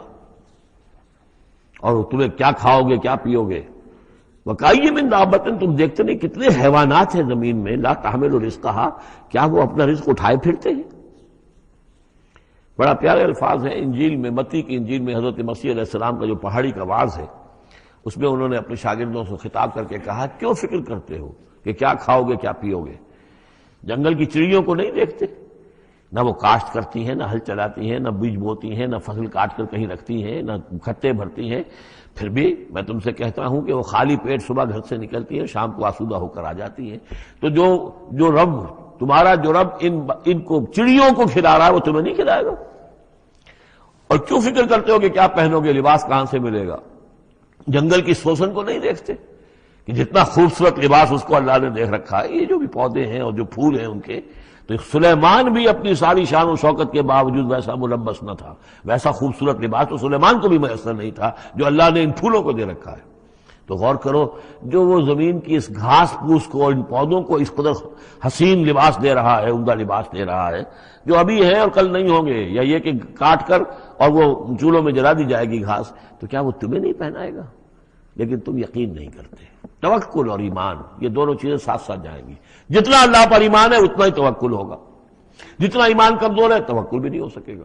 اور تمہیں کیا کھاؤ گے کیا پیو گے۔ وَكَأَيٍّ مِّن دَابَّةٍ، تم دیکھتے نہیں کتنے حیوانات ہیں زمین میں، لا تحمل رزقها، کیا وہ اپنا رزق اٹھائے پھرتے ہیں؟ بڑا پیارے الفاظ ہیں انجیل میں، متی کی انجیل میں حضرت مسیح علیہ السلام کا جو پہاڑی کا واعظ ہے، اس میں انہوں نے اپنے شاگردوں سے خطاب کر کے کہا، کیوں فکر کرتے ہو کہ کیا کھاؤ گے کیا پیو گے؟ جنگل کی چڑیوں کو نہیں دیکھتے؟ نہ وہ کاشت کرتی ہیں، نہ ہل چلاتی ہیں، نہ بیج بوتی ہیں، نہ فصل کاٹ کر کہیں رکھتی ہیں، نہ کھٹے بھرتی ہیں، پھر بھی میں تم سے کہتا ہوں کہ وہ خالی پیٹ صبح گھر سے نکلتی ہیں، شام کو آسودہ ہو کر آ جاتی ہیں۔ تو جو رب تمہارا جو رب ان کو چڑیوں کو کھلا رہا ہے وہ تمہیں نہیں کھلائے گا؟ اور کیوں فکر کرتے ہو کہ کیا پہنو گے، لباس کہاں سے ملے گا؟ جنگل کی سوسن کو نہیں دیکھتے کہ جتنا خوبصورت لباس اس کو اللہ نے دیکھ رکھا ہے، یہ جو بھی پودے ہیں اور جو پھول ہیں ان کے، تو سلیمان بھی اپنی ساری شان و شوکت کے باوجود ویسا ملبس نہ تھا، ویسا خوبصورت لباس تو سلیمان کو بھی میسر نہیں تھا جو اللہ نے ان پھولوں کو دے رکھا ہے۔ تو غور کرو، جو وہ زمین کی اس گھاس پھوس کو، ان پودوں کو اس قدر حسین لباس دے رہا ہے، عمدہ لباس دے رہا ہے، جو ابھی ہیں اور کل نہیں ہوں گے، یا یہ کہ کاٹ کر اور وہ چولہوں میں جلا دی جائے گی گھاس، تو کیا وہ تمہیں نہیں پہنائے گا؟ لیکن تم یقین نہیں کرتے۔ توکل اور ایمان، یہ دونوں چیزیں ساتھ ساتھ جائیں گی۔ جتنا اللہ پر ایمان ہے اتنا ہی توکل ہوگا، جتنا ایمان کمزور ہے توکل بھی نہیں ہو سکے گا۔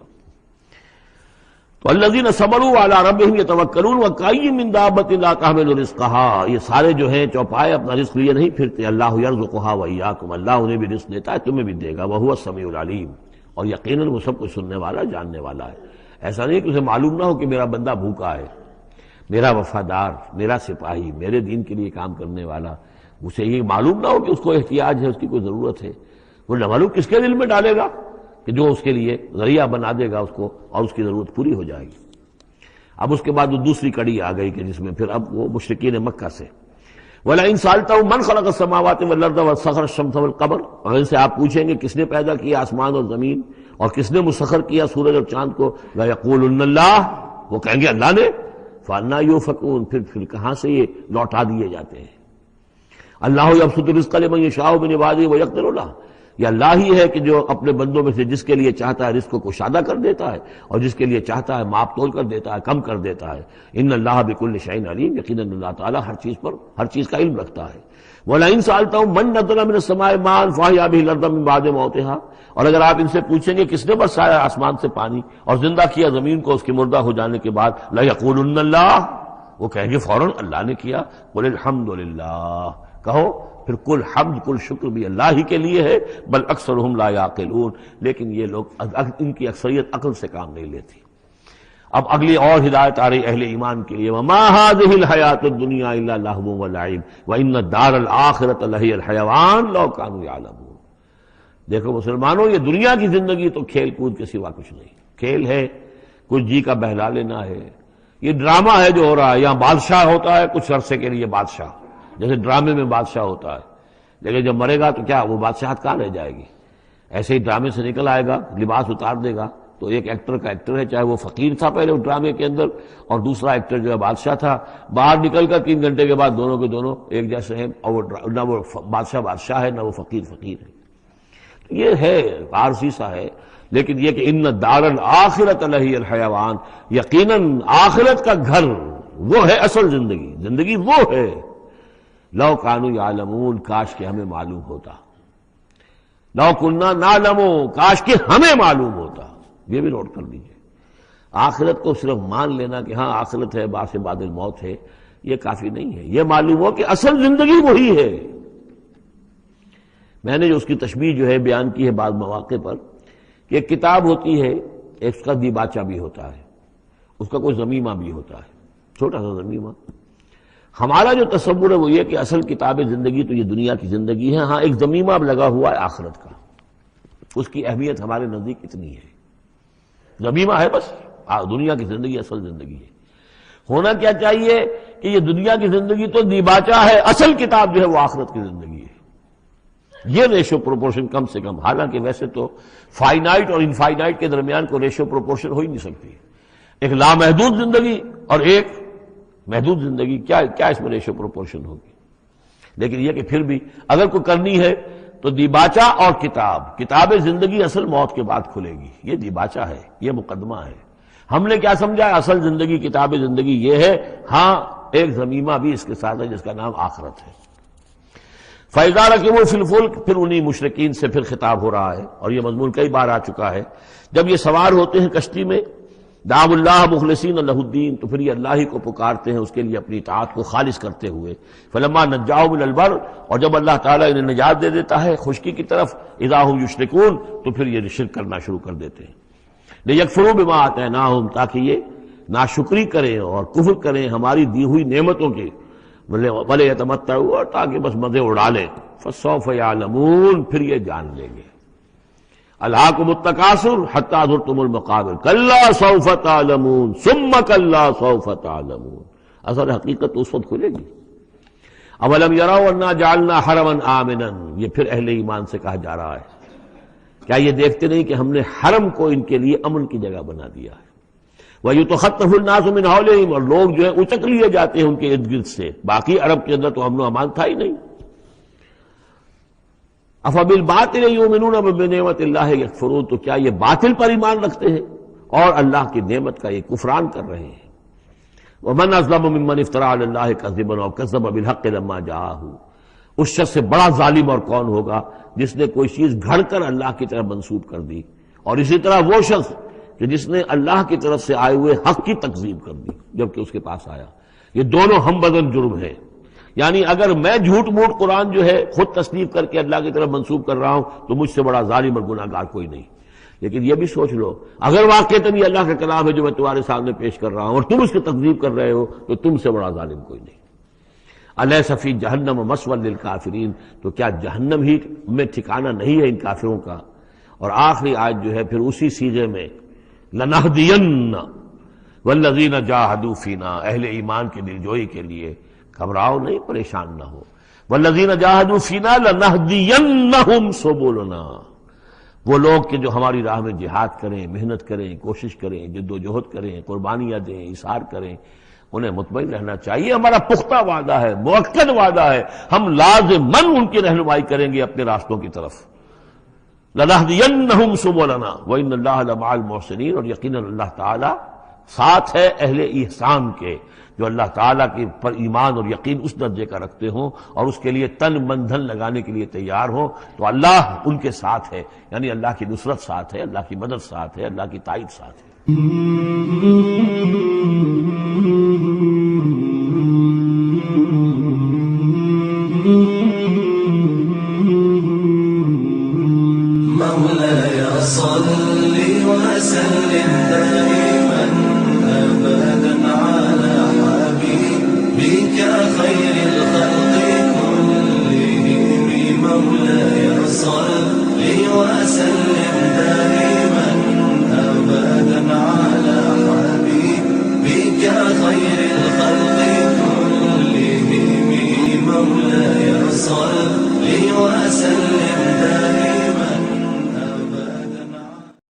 تو الذین صبروا علی ربہم یتوکلون وکأی من دابۃ لا تحمل رزقها، یہ سارے جو ہیں چوپائے اپنا رزق لیے نہیں پھرتے، اللہ یرزقها وایاکم، اللہ انہیں بھی رزق دیتا ہے تمہیں بھی دے گا، وہو السمیع العلیم، اور یقیناً وہ سب کچھ سننے والا جاننے والا ہے۔ ایسا نہیں کہ اسے معلوم نہ ہو کہ میرا بندہ بھوکا ہے، میرا وفادار، میرا سپاہی، میرے دین کے لیے کام کرنے والا، اسے یہ معلوم نہ ہو کہ اس کو احتیاج ہے، اس کی کوئی ضرورت ہے، وہ نہ معلوم کس کے دل میں ڈالے گا کہ جو اس کے لیے ذریعہ بنا دے گا اس کو، اور اس کی ضرورت پوری ہو جائے گی۔ اب اس کے بعد وہ دوسری کڑی آ گئی کہ جس میں پھر اب وہ مشرکین مکہ سے، وَلَئِن سَأَلْتَهُم مَّنْ خَلَقَ السَّمَاوَاتِ وَالْأَرْضَ وَسَخَّرَ الشَّمْسَ وَالْقَمَرَ، اور ان سے آپ پوچھیں گے کس نے پیدا کیا آسمان اور زمین اور کس نے مسخر کیا سورج اور چاند کو، لَيَقُولُنَّ اللَّهُ، وہ کہیں گے اللہ نے، فَأَنَّىٰ يُؤْفَكُونَ، پھر کہاں سے یہ لوٹا دیے جاتے ہیں۔ اللہ یبسط الرزق لمن یشاء من عباده ویقدر له، یہ اللہ ہی ہے کہ جو اپنے بندوں میں سے جس کے لیے چاہتا ہے رزق کو کشادہ کر دیتا ہے، اور جس کے لیے چاہتا ہے ماپ تول کر دیتا ہے، کم کر دیتا ہے۔ ان اللہ بکل شیء علیم، یقیناً اللہ تعالیٰ ہر چیز کا علم رکھتا ہے۔ وَلَئِن سَأَلْتَهُم مَّن نَّزَّلَ مِنَ السَّمَاءِ مَاءً فَأَحْيَا بِهِ الْأَرْضَ مِن بَعْدِ مَوْتِهَا، اور اگر آپ ان سے پوچھیں گے کس نے برسایا آسمان سے پانی اور زندہ کیا زمین کو اس کے مردہ ہو جانے کے بعد، لَيَقُولُنَّ اللَّهُ، وہ کہیں گے فوراً اللہ نے کیا۔ قُلِ الْحَمْدُ لِلَّهِ، کہو پھر کل حمد کل شکر بھی اللہ ہی کے لیے ہے، بل اکثرہم لا یعقلون، لیکن یہ لوگ، ان کی اکثریت عقل سے کام نہیں لیتی۔ اب اگلی اور ہدایت آ رہی اہل ایمان کے لیے، وما هذه الحیاۃ الدنیا الا لہو ولعب وان الدار الآخرۃ لہی الحیوان لو کانوا یعلمون۔ دیکھو مسلمانوں، یہ دنیا کی زندگی تو کھیل کود کے سوا کچھ نہیں، کھیل ہے، کچھ جی کا بہلا لینا ہے، یہ ڈرامہ ہے جو ہو رہا ہے۔ یہاں بادشاہ ہوتا ہے کچھ عرصے کے لیے، بادشاہ جیسے ڈرامے میں بادشاہ ہوتا ہے، لیکن جب مرے گا تو کیا وہ بادشاہت کہاں رہ جائے گی؟ ایسے ہی ڈرامے سے نکل آئے گا، لباس اتار دے گا تو ایک ایکٹر کا ایکٹر ہے، چاہے وہ فقیر تھا پہلے اس ڈرامے کے اندر، اور دوسرا ایکٹر جو ہے بادشاہ تھا، باہر نکل کر 3 گھنٹے کے بعد دونوں کے دونوں ایک جیسے ہیں، اور نہ وہ بادشاہ ہے نہ وہ فقیر ہے۔ یہ ہے عارضی سا ہے۔ لیکن یہ کہ ان الدار الآخرۃ لہی الحیوان، یقیناً آخرت کا گھر وہ ہے اصل زندگی، زندگی وہ ہے۔ لو کانوا یعلمون، کاش کہ ہمیں معلوم ہوتا، لو کنا نعلم، کاش کہ ہمیں معلوم ہوتا۔ یہ بھی نوٹ کر لیجیے، آخرت کو صرف مان لینا کہ ہاں آخرت ہے، بعد سے بعد الموت ہے، یہ کافی نہیں ہے۔ یہ معلوم ہو کہ اصل زندگی وہی ہے۔ میں نے جو اس کی تشبیہ جو ہے بیان کی ہے بعض مواقع پر، کہ ایک کتاب ہوتی ہے، ایک اس کا دیباچہ بھی ہوتا ہے، اس کا کوئی ضمیمہ بھی ہوتا ہے، چھوٹا سا ضمیمہ۔ ہمارا جو تصور ہے وہ یہ کہ اصل کتاب زندگی تو یہ دنیا کی زندگی ہے، ہاں ایک ضمیمہ اب لگا ہوا ہے آخرت کا، اس کی اہمیت ہمارے نزدیک اتنی ہے۔ ضمیمہ ہے بس، دنیا کی زندگی اصل زندگی ہے۔ ہونا کیا چاہیے کہ یہ دنیا کی زندگی تو دیباچہ ہے، اصل کتاب جو ہے وہ آخرت کی زندگی ہے۔ یہ ریشو پروپورشن کم سے کم، حالانکہ ویسے تو فائنائٹ اور انفائنائٹ کے درمیان کوئی ریشو پروپورشن ہو ہی نہیں سکتی، ایک لامحدود زندگی اور ایک محدود زندگی، کیا اس میں ریشو پروپورشن ہوگی؟ لیکن یہ کہ پھر بھی اگر کوئی کرنی ہے تو دیباچہ اور کتاب زندگی اصل موت کے بعد کھلے گی، یہ دیباچہ ہے، یہ مقدمہ ہے۔ ہم نے کیا سمجھا ہے اصل زندگی، کتاب زندگی یہ ہے، ہاں ایک ضمیمہ بھی اس کے ساتھ ہے جس کا نام آخرت ہے۔ فَإِذَا رَكِبُوا فِي الْفُلْكِ، پھر انہی مشرکین سے پھر خطاب ہو رہا ہے، اور یہ مضمون کئی بار آ چکا ہے۔ جب یہ سوار ہوتے ہیں کشتی میں، دعوا اللہ مخلصین لہ الدین، تو پھر یہ اللہ ہی کو پکارتے ہیں، اس کے لیے اپنی اطاعت کو خالص کرتے ہوئے۔ فلما نجاہم الی البر، اور جب اللہ تعالیٰ انہیں نجات دے دیتا ہے خشکی کی طرف، اذا ہم یشرکون، تو پھر یہ شرک کرنا شروع کر دیتے ہیں۔ لیکفروا بما آتیناہم، تاکہ یہ ناشکری کریں اور کفر کریں ہماری دی ہوئی نعمتوں کی، ولیتمتعوا، اور تاکہ بس مزے اڑا لیں۔ فسوف یعلمون، پھر یہ جان لیں گے۔ الہاکم التکاثر حتی زرتم المقابر، کلا سوف تعلمون ثم کلا سوف تعلمون۔ اصل حقیقت تو اس وقت کھلے گی۔ اولم یروا انا جعلنا حرما آمنا، یہ پھر اہل ایمان سے کہا جا رہا ہے، کیا یہ دیکھتے نہیں کہ ہم نے حرم کو ان کے لیے امن کی جگہ بنا دیا ہے۔ وَيُتَخَطَّفُ النَّاسُ مِنْ حَوْلِهِمْ، اور لوگ جو ہے اچک لیے جاتے ہیں ان کے ارد گرد سے، باقی عرب کے اندر تو امن و امان تھا ہی نہیں۔ أَفَبِالْبَاطِلِ يُؤْمِنُونَ وَبِنِعْمَةِ اللَّهِ يَكْفُرُونَ، تو کیا یہ باطل پر ایمان رکھتے ہیں اور اللہ کی نعمت کا یہ کفران کر رہے ہیں۔ وَمَنْ أَظْلَمُ مِمَّنِ افْتَرَىٰ عَلَى اللَّهِ كَذِبًا وَكَذَّبَ بِالْحَقِّ لَمَّا جَاءَهُ، اس شخص سے بڑا ظالم اور کون ہوگا جس نے کوئی چیز گھڑ کر اللہ کی طرف منسوب کر دی، اور اسی طرح وہ شخص کہ جس نے اللہ کی طرف سے آئے ہوئے حق کی تکذیب کر دی جبکہ اس کے پاس آیا۔ یہ دونوں ہم بدن جرم ہیں۔ یعنی اگر میں جھوٹ موٹ قرآن جو ہے خود تصنیف کر کے اللہ کی طرف منسوب کر رہا ہوں تو مجھ سے بڑا ظالم اور گناہ گار کوئی نہیں۔ لیکن یہ بھی سوچ لو، اگر واقعتاً یہ اللہ کا کلام ہے جو میں تمہارے سامنے پیش کر رہا ہوں اور تم اس کی تکذیب کر رہے ہو تو تم سے بڑا ظالم کوئی نہیں۔ الیس فی جہنم مثوی للکافرین، تو کیا جہنم ہی میں ٹھکانہ نہیں ہے ان کافروں کا؟ اور آخری آیت جو ہے پھر اسی سیغے میں، لنہدین والذین جاہدوا فینا، اہل ایمان کی دلجوئی کے لیے گھبراؤ نہیں، پریشان نہ ہو۔ والذین جاہدوا فینا لنہدینہم سبلنا، وہ لوگ کہ جو ہماری راہ میں جہاد کریں، محنت کریں، کوشش کریں، جد و جہد کریں، قربانیاں دیں، اثار کریں، انہیں مطمئن رہنا چاہیے ہمارا پختہ وعدہ ہے، مؤکد وعدہ ہے، ہم لازماً ان کی رہنمائی کریں گے اپنے راستوں کی طرف۔ لَنَهْدِيَنَّهُمْ سُبُلَنَا وَإِنَّ اللَّهَ لَمَعَ الْمُحْسِنِينَ، اور یقیناً اللہ تعالیٰ ساتھ ہے اہل احسان کے، جو اللہ تعالیٰ کے پر ایمان اور یقین اس درجے کا رکھتے ہوں اور اس کے لیے تن من دھن لگانے کے لیے تیار ہوں، تو اللہ ان کے ساتھ ہے، یعنی اللہ کی نصرت ساتھ ہے، اللہ کی مدد ساتھ ہے، اللہ کی تائید ساتھ ہے۔